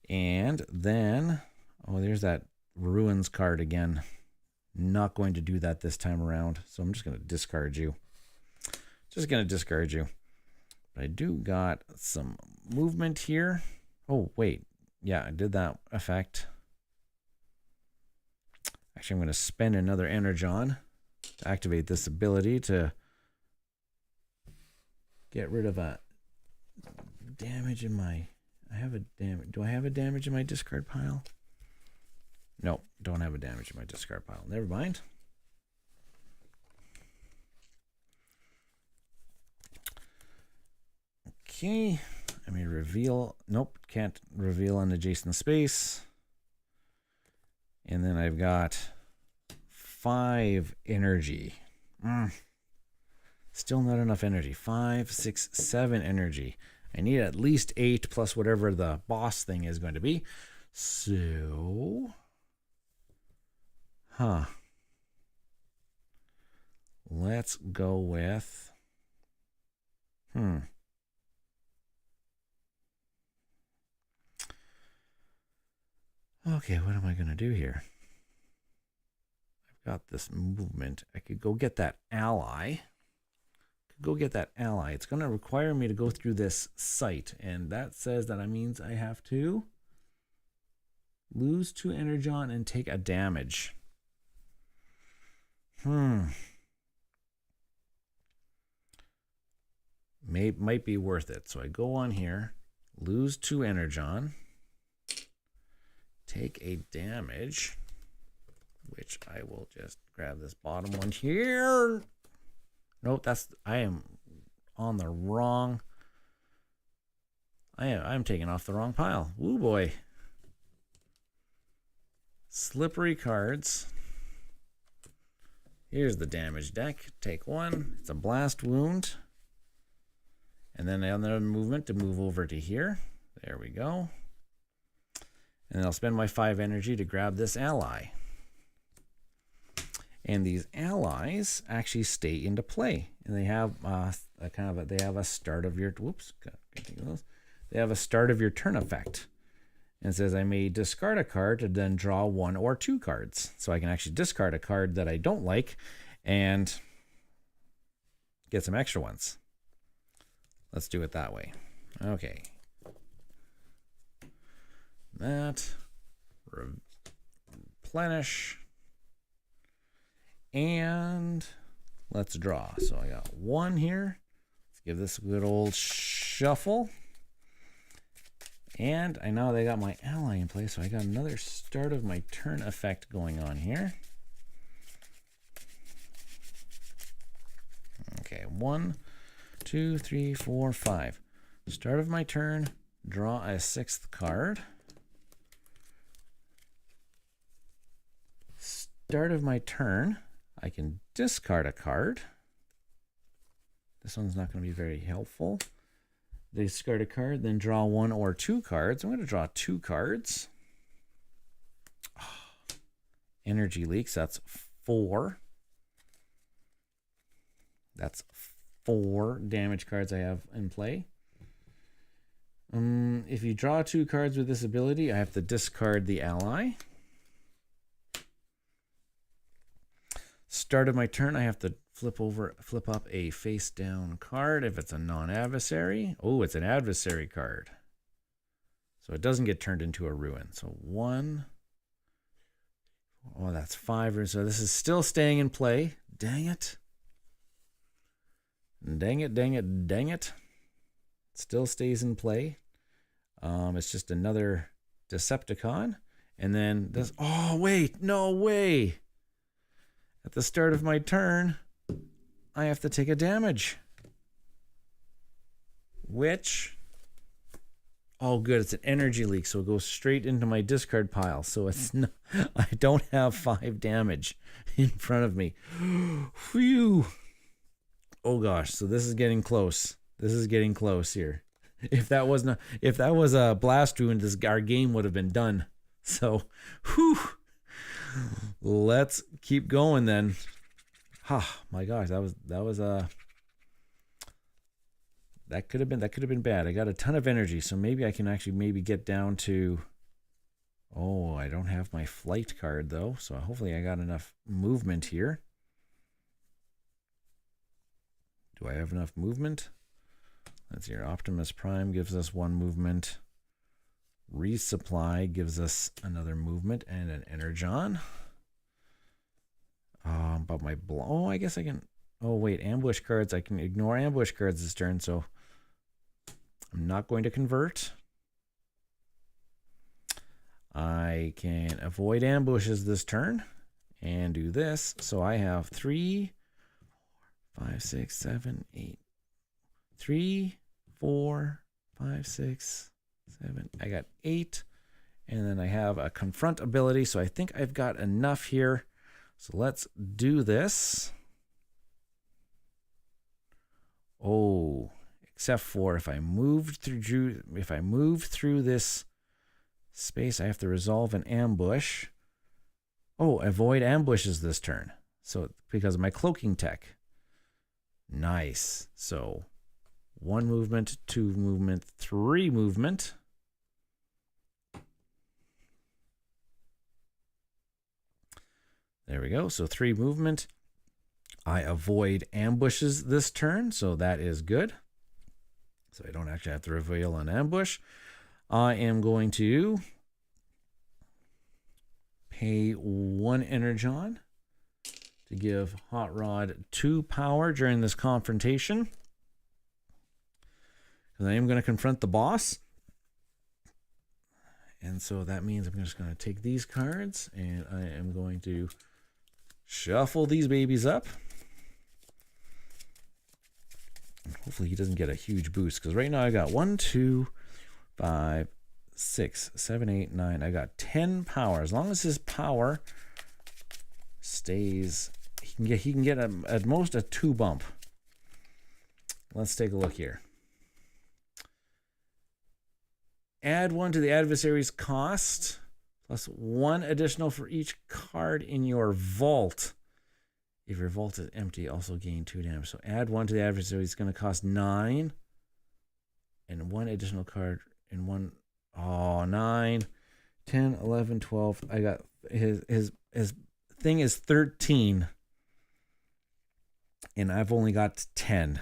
And then, oh, there's that ruins card again. Not going to do that this time around. So I'm just going to discard you. Just going to discard you. But I do got some movement here. Oh, wait. Yeah, I did that effect. Actually, I'm going to spend another energon to activate this ability to get rid of a damage in my... Do I have a damage in my discard pile? No, don't have a damage in my discard pile. Never mind. Okay, I may reveal. Nope, can't reveal an adjacent space. And then I've got 5 energy. Still not enough energy. 5, 6, 7 energy. I need at least 8 plus whatever the boss thing is going to be. So, let's go with, okay, what am I going to do here? I've got this movement. I could go get that ally. It's going to require me to go through this site, and that says that means I have to lose 2 energon and take a damage. might be worth it. So I go on here, lose 2 energon, take a damage, which I will just grab this bottom one here. Nope, I am on the wrong. I'm taking off the wrong pile. Woo boy. Slippery cards. Here's the damage deck. Take 1. It's a blast wound. And then another movement to move over to here. There we go. And then I'll spend my 5 energy to grab this ally. And these allies actually stay into play. And they have they have a start of your they have a start of your turn effect. And it says I may discard a card to then draw 1 or 2 cards. So I can actually discard a card that I don't like and get some extra ones. Let's do it that way. Okay. That. Replenish. And let's draw. So I got 1 here. Let's give this a good old shuffle. And I know they got my ally in place, so I got another start of my turn effect going on here. Okay, 1, 2, 3, 4, 5. Start of my turn, draw a 6th card. Start of my turn, I can discard a card. This one's not going to be very helpful. Discard a card, then draw 1 or 2 cards. I'm going to draw 2 cards. Oh, energy leaks, that's 4. That's 4 damage cards I have in play. If you draw 2 cards with this ability, I have to discard the ally. Start of my turn, I have to flip up a face down card if it's a non-adversary. Oh, it's an adversary card. So it doesn't get turned into a ruin. So 1. Oh, that's 5. So this is still staying in play. Dang it. Dang it, dang it, dang it. It still stays in play. It's just another Decepticon. And then this, oh wait, no way. At the start of my turn, I have to take a damage. Which, oh good, it's an energy leak, so it goes straight into my discard pile. So it's not, I don't have 5 damage in front of me. Phew. Oh gosh, so this is getting close. This is getting close here. If that was a blast wound, our game would have been done. So, whew. Let's keep going then. Ah, my gosh, that could have been bad. I got a ton of energy, so maybe I can actually get down to. Oh, I don't have my flight card though, so hopefully I got enough movement here. Do I have enough movement? Let's see here. Optimus Prime gives us 1 movement. Resupply gives us another movement and an energon. But my oh, I guess I can. Oh wait, ambush cards. I can ignore ambush cards this turn, so I'm not going to convert. I can avoid ambushes this turn and do this. So I have 3, 5, 6, 7, 8. 3, 4, 5, 6, 7. I got 8. And then I have a confront ability. So I think I've got enough here. So let's do this. Oh, except for if I move through this space, I have to resolve an ambush. Oh, avoid ambushes this turn. So because of my cloaking tech. Nice. So 1 movement, 2 movement, 3 movement. There we go. So 3 movement. I avoid ambushes this turn, so that is good. So I don't actually have to reveal an ambush. I am going to pay 1 energon to give Hot Rod 2 power during this confrontation. because I am going to confront the boss. And so that means I'm just going to take these cards and I am going to shuffle these babies up. And hopefully he doesn't get a huge boost, because right now I got 1, 2, 5, 6, 7, 8, 9. I got 10 power. As long as his power stays, he can get at most a 2 bump. Let's take a look here. Add 1 to the adversary's cost, plus 1 additional for each card in your vault. If your vault is empty, also gain 2 damage. So add 1 to the adversary. It's going to cost 9. And 1 additional card in 1. Oh, 9, 10, 11, 12. I got his thing is 13. And I've only got 10.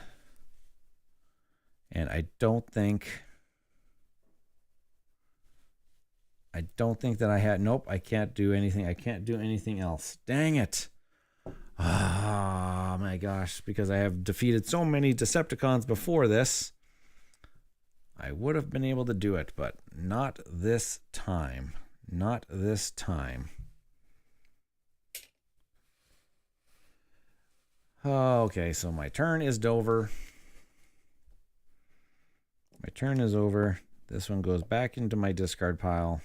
And I don't think that I had. Nope, I can't do anything. I can't do anything else. Dang it. Ah, my gosh. Because I have defeated so many Decepticons before this, I would have been able to do it, but not this time. Not this time. Okay, so my turn is over. My turn is over. This one goes back into my discard pile.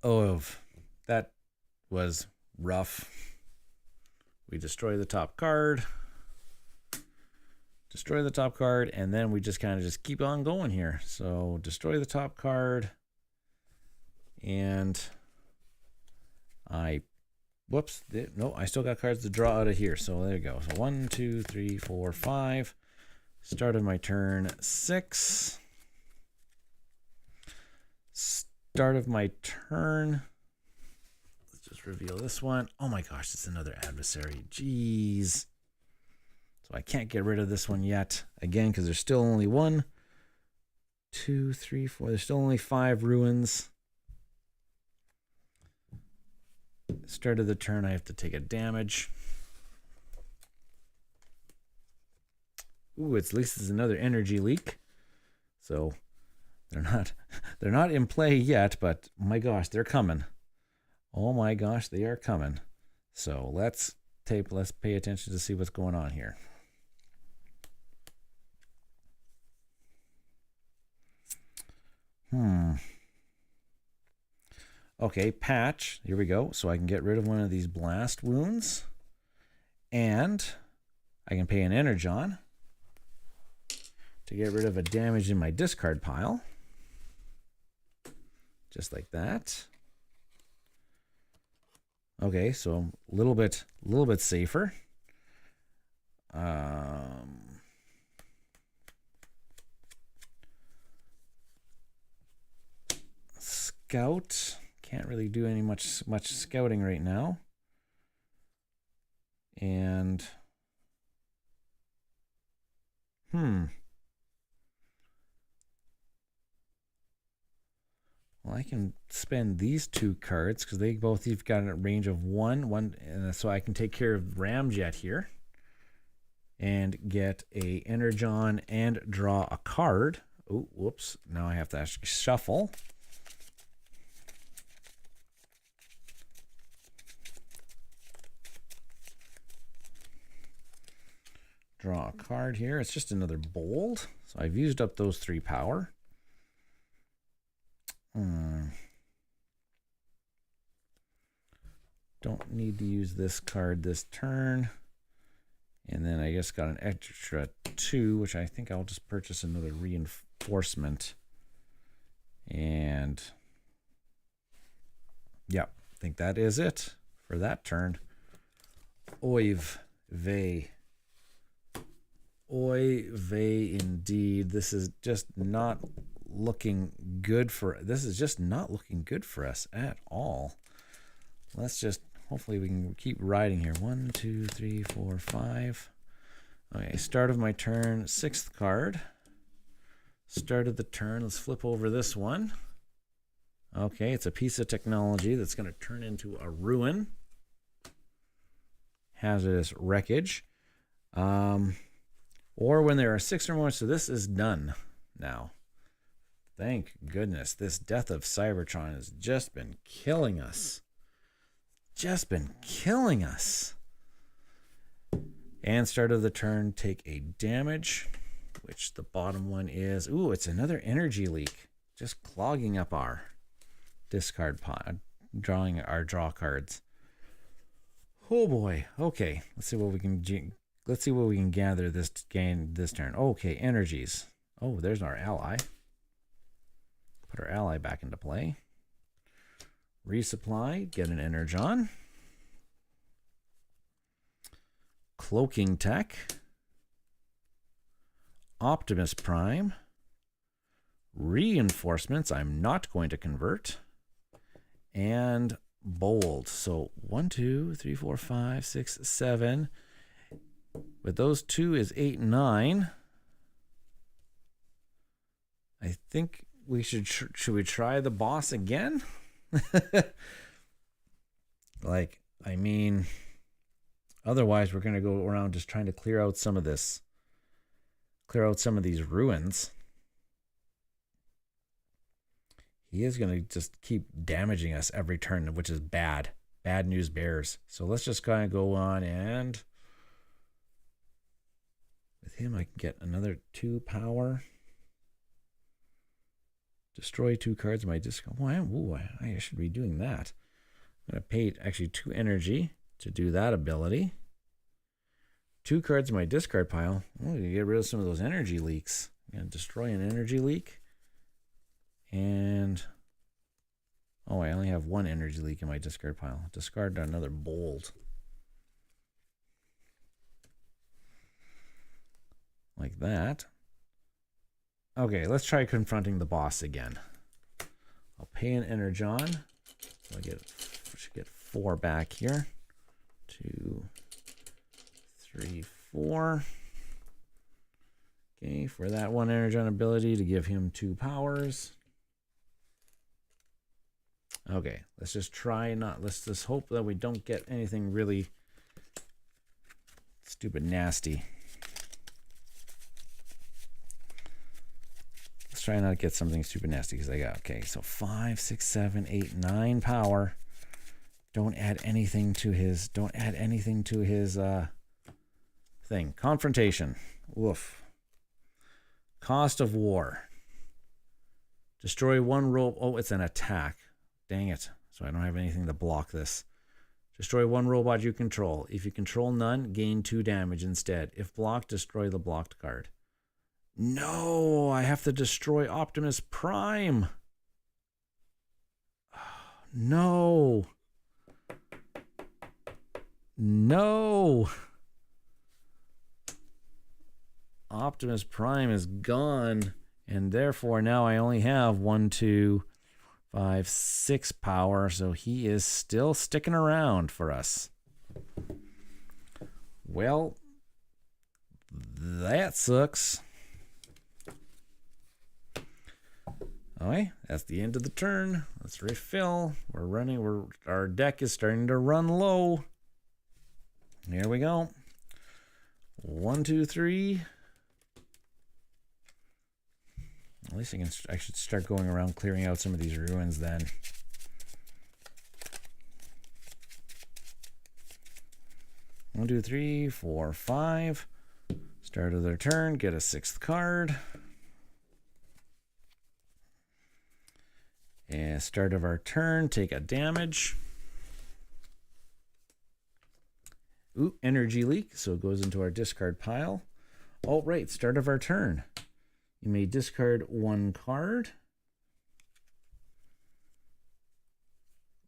Oh, that was rough. We destroy the top card. Destroy the top card, and then we just kind of just keep on going here. So destroy the top card. And whoops, no, I still got cards to draw out of here. So there you go. So 1, 2, 3, 4, 5. Start of my turn 6. Start of my turn. Let's just reveal this one. Oh my gosh, it's another adversary. Jeez. So I can't get rid of this one yet. Again, because there's still only 1, 2, 3, 4. There's still only 5 ruins. Start of the turn, I have to take a damage. Ooh, at least it's another energy leak. So they're not in play yet, but my gosh, they're coming. Oh my gosh, they are coming. So let's pay attention to see what's going on here. Okay, patch. Here we go. So I can get rid of one of these blast wounds. And I can pay an energon to get rid of a damage in my discard pile. Just like that. Okay, so a little bit safer. Scout. Can't really do any much scouting right now. And well, I can spend these 2 cards because they both have got a range of 1, and so I can take care of Ramjet here and get a energon and draw a card. Oh, whoops! Now I have to actually shuffle. Draw a card here. It's just another bold. So I've used up those 3 power. Don't need to use this card this turn. And then I just got an extra 2, which I think I'll just purchase another reinforcement. And yeah, I think that is it for that turn. Oy vey. Oy vey indeed. This is just not looking good for us at all. Let's just hopefully we can keep riding here. 1, 2, 3, 4, 5. Okay, start of my turn, 6th card. Start of the turn. Let's flip over this one. Okay, it's a piece of technology that's going to turn into a ruin. hazardous wreckage. Or when there are 6 or more. So this is done now. Thank goodness. This death of Cybertron has just been killing us. Just been killing us. And start of the turn, take a damage, which the bottom one is. Ooh, it's another energy leak. Just clogging up our discard pot, drawing our draw cards. Oh boy. Okay, let's see what we can gather this turn. Okay, energies. Oh, there's our ally. Put our ally back into play. Resupply, get an energon. Cloaking tech. Optimus Prime. Reinforcements, I'm not going to convert. And bold. So 1, 2, 3, 4, 5, 6, 7. With those 2 is 8, 9. I think we should we try the boss again? Like, I mean, otherwise we're going to go around just trying to clear out some of this. Clear out some of these ruins. He is going to just keep damaging us every turn, which is bad. Bad news bears. So let's just kind of go on, and with him I can get another 2 power. Destroy 2 cards in my discard. Oh, I should be doing that. I'm going to pay actually 2 energy to do that ability. 2 cards in my discard pile. I'm going to get rid of some of those energy leaks. I'm going to destroy an energy leak. And oh, I only have 1 energy leak in my discard pile. Discard another bold. Like that. Okay, let's try confronting the boss again. I'll pay an energon. So I should get 4 back here. 2, 3, 4. Okay, for that 1 energon ability to give him 2 powers. Okay, let's just let's just hope that we don't get anything really stupid nasty. Let's try not to get something stupid nasty, because I got, okay, so 5, 6, 7, 8, 9 power. Don't add anything to his thing. Confrontation. Woof. Cost of war. Destroy 1 robot. Oh, it's an attack. Dang it. So I don't have anything to block this. Destroy 1 robot you control. If you control none, gain 2 damage instead. If blocked, destroy the blocked card. No, I have to destroy Optimus Prime. No. No. Optimus Prime is gone, and therefore now I only have 1, 2, 5, 6 power, so he is still sticking around for us. Well, that sucks. Okay, that's the end of the turn. Let's refill. Our deck is starting to run low. Here we go. 1, 2, 3. At least I should start going around clearing out some of these ruins then. One, 2, 3, 4, 5. Start of their turn, get a 6th card. And start of our turn, take a damage. Ooh, energy leak, so it goes into our discard pile. Oh, right, start of our turn. You may discard 1 card.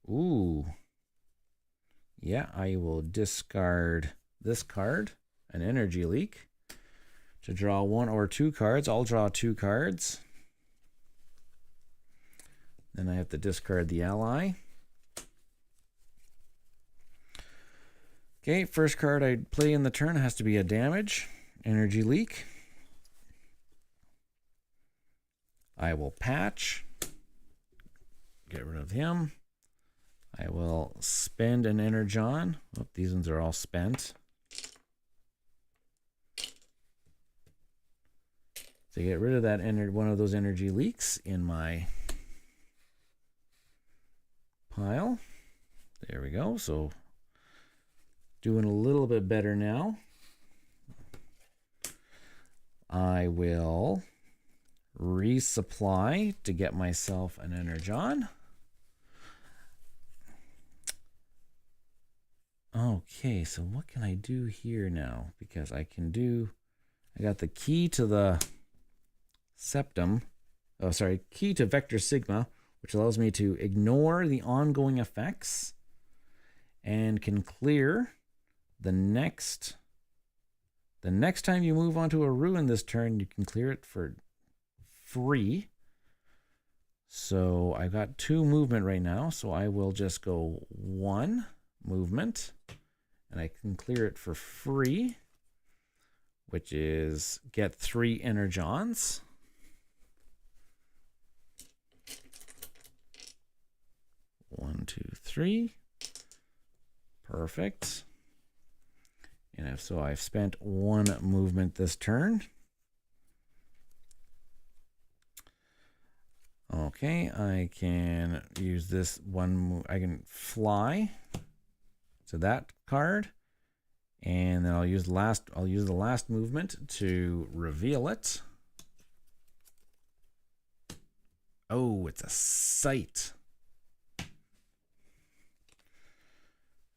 Ooh. Yeah, I will discard this card, an energy leak, to draw 1 or 2 cards. I'll draw 2 cards. Then I have to discard the ally. Okay, first card I play in the turn has to be a damage, energy leak. I will patch, get rid of him. I will spend an energon. Oh, these ones are all spent. To get rid of that one of those energy leaks in my pile. There we go. So doing a little bit better now. I will resupply to get myself an energon. Okay, so what can I do here now? Because I got the key to the septum. Oh, sorry, key to vector sigma, which allows me to ignore the ongoing effects and can clear the next time you move onto a ruin this turn, you can clear it for free. So I've got 2 movement right now, so I will just go 1 movement and I can clear it for free, which is get 3 energons. One, two, three. Perfect. And so I've spent 1 movement this turn. Okay, I can use this one. I can fly to that card, and then I'll use the last movement to reveal it. Oh, it's a sight.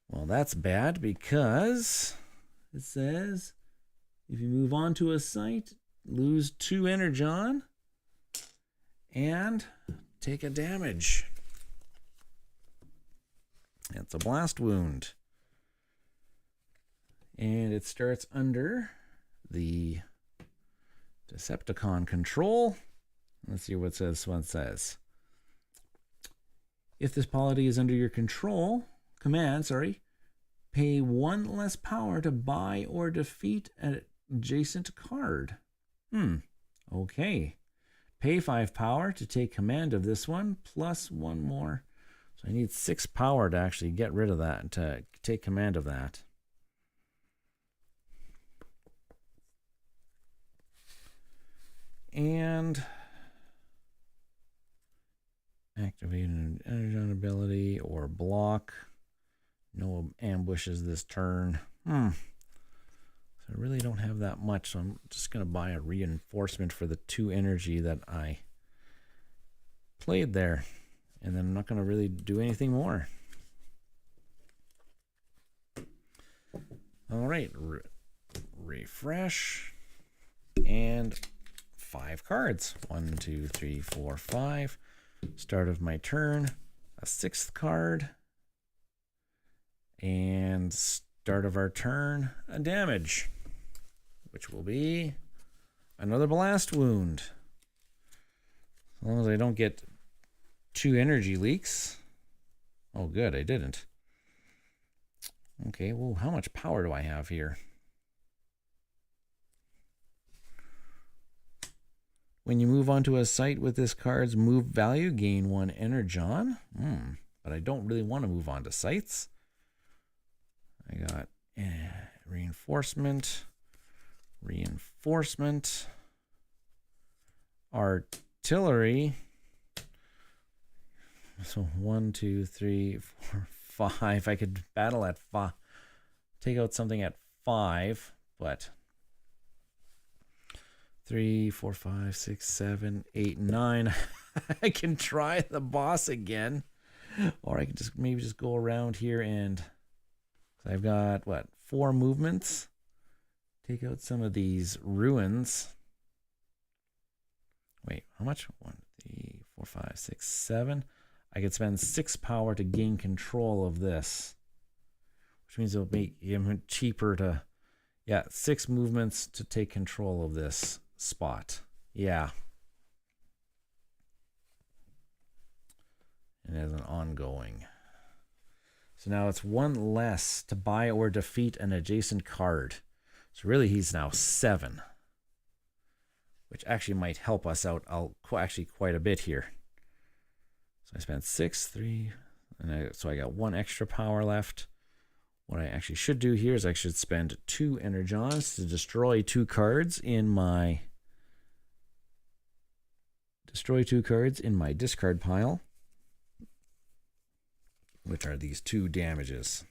Well, that's bad because it says if you move on to a site, lose 2 energon and take a damage. It's a blast wound. And it starts under the Decepticon control. Let's see what this one says. If this polity is under your command, pay 1 less power to buy or defeat an adjacent card. Okay. Pay 5 power to take command of this one, plus 1 more. So I need 6 power to actually get rid of that, to take command of that. And activate an energon ability or block. No ambushes this turn. So I really don't have that much, so I'm just going to buy a reinforcement for the 2 energy that I played there. And then I'm not going to really do anything more. All right, refresh. And 5 cards. 1, 2, 3, 4, 5. Start of my turn. A 6th card. And start of our turn, a damage, which will be another blast wound. As long as I don't get 2 energy leaks. Oh, good, I didn't. Okay, well, how much power do I have here? When you move onto a site with this card's move value, gain 1 energon. But I don't really want to move on to sites. I got reinforcement, artillery. So 1, 2, 3, 4, 5. I could battle at 5, take out something at 5, but 3, 4, 5, 6, 7, 8, 9. I can try the boss again, or I can just maybe just go around here and. I've got, 4 movements. Take out some of these ruins. Wait, how much? 1, 3, 4, 5, 6, 7. I could spend 6 power to gain control of this. Which means it'll make it cheaper to... Yeah, 6 movements to take control of this spot. Yeah. And as an ongoing... So now it's 1 less to buy or defeat an adjacent card. So really he's now 7. Which actually might help us out actually quite a bit here. So I spent 6, 3, And so I got 1 extra power left. What I actually should do here is I should spend 2 energons to destroy 2 cards in my discard pile, which are these 2 damages.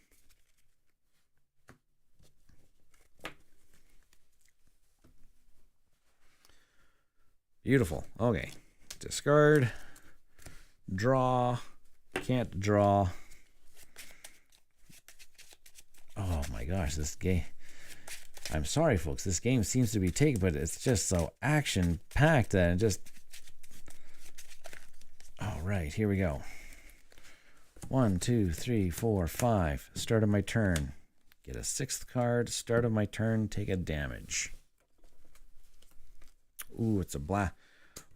Beautiful. Okay. Discard. Draw. Can't draw. Oh my gosh, this game. I'm sorry, folks. This game seems to be taken, but it's just so action-packed that it just... All right, here we go. 1, 2, 3, 4, 5. Start of my turn. Get a 6th card. Start of my turn. Take a damage. Ooh, it's a blast.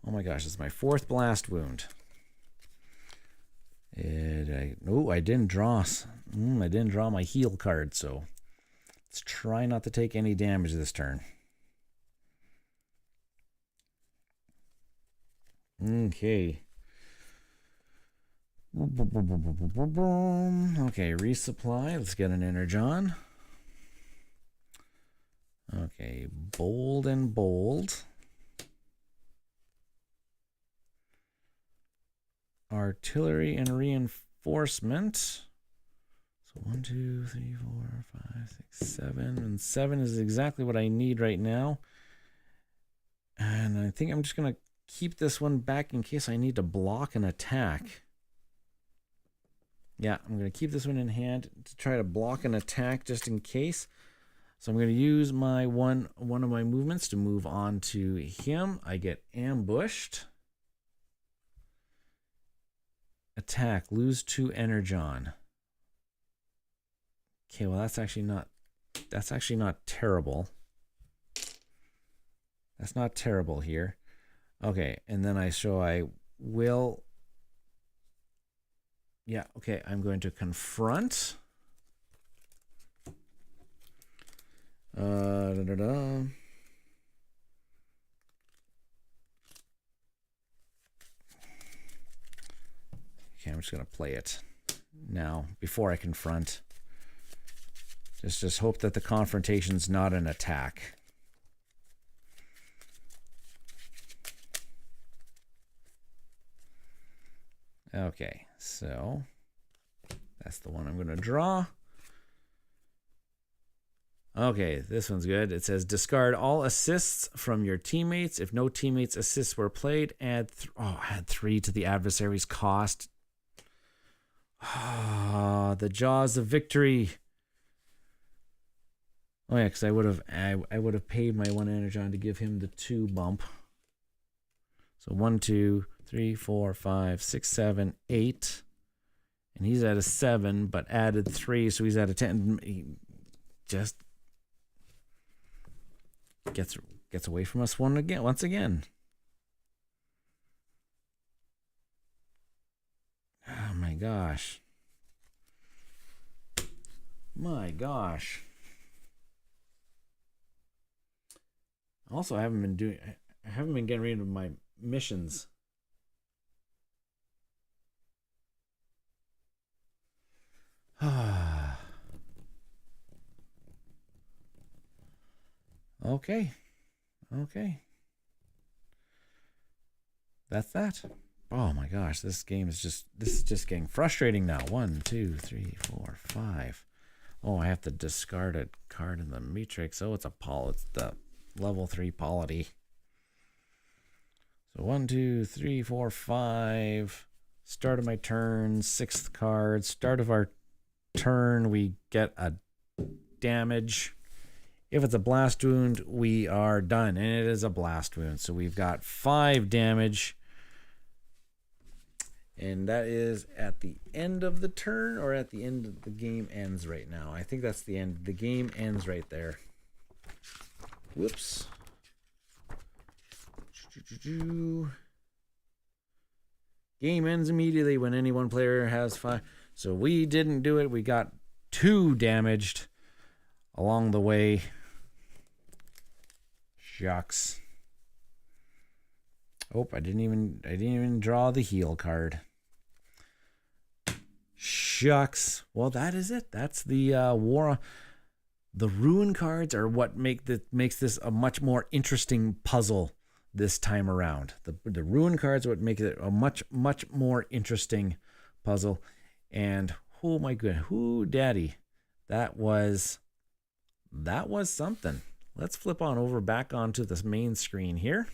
Oh my gosh, it's my 4th blast wound. I didn't draw. I didn't draw my heal card, so let's try not to take any damage this turn. Okay. Okay, resupply. Let's get an energon. Okay, bold and bold. Artillery and reinforcement. So 1, 2, 3, 4, 5, 6, 7. And 7 is exactly what I need right now. And I think I'm just going to keep this one back in case I need to block an attack. Yeah, I'm going to keep this one in hand to try to block an attack just in case. So I'm going to use my one of my movements to move on to him. I get ambushed. Attack, lose 2 energon. Okay, well that's actually not terrible. That's not terrible here. Okay, and then I will. Yeah, okay, I'm going to confront. Okay, I'm just going to play it now before I confront. Just hope that the confrontation's not an attack. Okay, so that's the one I'm going to draw. Okay, this one's good. It says discard all assists from your teammates. If no teammates' assists were played, add 3 to the adversary's cost. Ah, the jaws of victory. Oh yeah, because I would have paid my 1 energon to give him the 2 bump. So 1, 2, 3, 4, 5, 6, 7, 8, and he's at a 7, but added 3, so he's at a 10. He just gets away from us once again. Oh my gosh. My gosh. Also, I haven't been getting rid of my missions. Okay. That's that. Oh my gosh, this is just getting frustrating now. 1, 2, 3, 4, 5. Oh, I have to discard a card in the matrix. Oh, it's the level 3 polity. So 1, 2, 3, 4, 5. Start of my turn, 6th card. Start of our turn, we get a damage. If it's a blast wound, we are done. And it is a blast wound. So we've got 5 damage. And that is at the end of the turn, or at the end of the game ends right now. I think that's the end. The game ends right there. Whoops. Game ends immediately when any one player has 5. So we didn't do it. We got 2 damaged along the way. Shucks. Oh, I didn't even draw the heal card. shucks. Well, that is it. That's the war. The ruin cards are what makes this a much more interesting puzzle this time around. The ruin cards are what make it a much more interesting puzzle. And oh my goodness, daddy, that was something. Let's flip on over back onto this main screen here.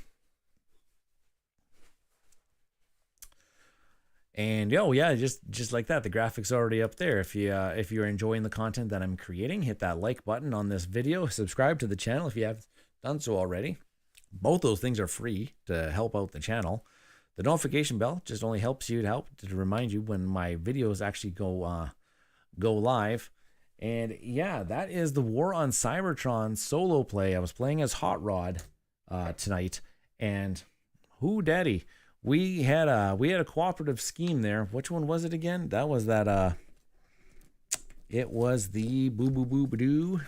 And yeah, just like that, the graphics are already up there. If you're enjoying the content that I'm creating, hit that like button on this video. Subscribe to the channel if you haven't done so already. Both those things are free to help out the channel. The notification bell just only helps you to remind you when my videos actually go live. And yeah, that is the War on Cybertron solo play. I was playing as Hot Rod tonight, and daddy. We had a cooperative scheme there. Which one was it again? That was that it was the boo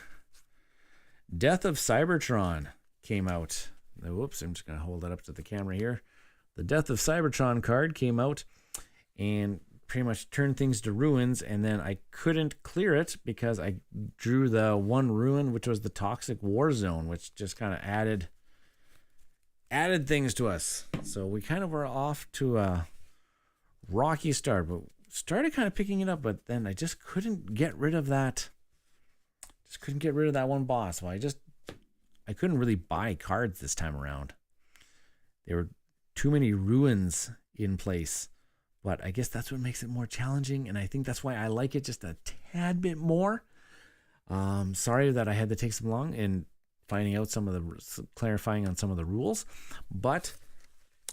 Death of Cybertron came out. Whoops, I'm just gonna hold that up to the camera here. The Death of Cybertron card came out and pretty much turned things to ruins, and then I couldn't clear it because I drew the one ruin, which was the Toxic War Zone, which just kind of added things to us. So we kind of were off to a rocky start, but started kind of picking it up, but then I just couldn't get rid of that. Just couldn't get rid of that one boss. Well, I couldn't really buy cards this time around. There were too many ruins in place, but I guess that's what makes it more challenging, and I think that's why I like it just a tad bit more. Sorry that I had to take so long in finding out clarifying on some of the rules, but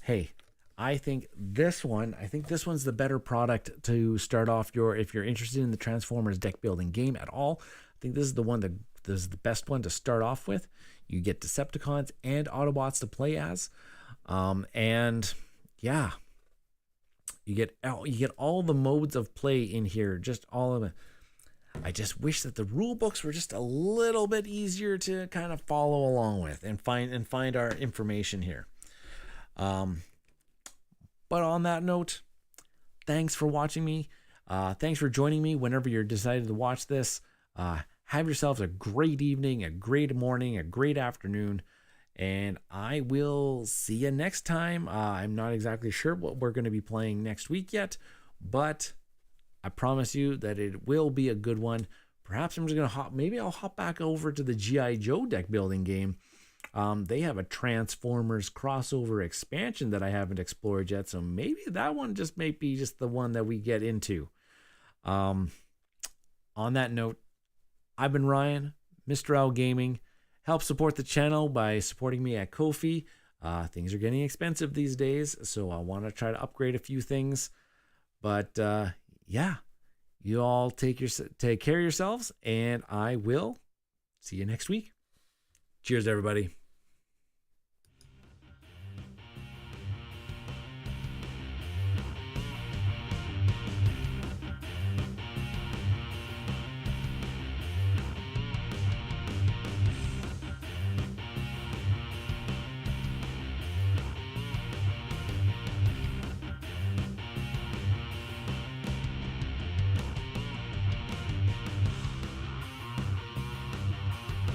hey, I think this one's the better product to start off if you're interested in the Transformers deck building game at all. I think this is the best one to start off with. You get Decepticons and Autobots to play as, and yeah, you get all the modes of play in here, just all of it. I just wish that the rule books were just a little bit easier to kind of follow along with and find our information here. But on that note, thanks for watching me. Thanks for joining me whenever you're decided to watch this. Have yourselves a great evening, a great morning, a great afternoon, and I will see you next time. I'm not exactly sure what we're going to be playing next week yet, but I promise you that it will be a good one. Perhaps I'm just going to maybe I'll hop back over to the G.I. Joe deck building game. They have a Transformers crossover expansion that I haven't explored yet, so maybe that one may be just the one that we get into. On that note, I've been Ryan, Mista Rau Gaming. Help support the channel by supporting me at Ko-fi. Things are getting expensive these days, so I want to try to upgrade a few things. But yeah, you all take care of yourselves, and I will see you next week. Cheers, everybody.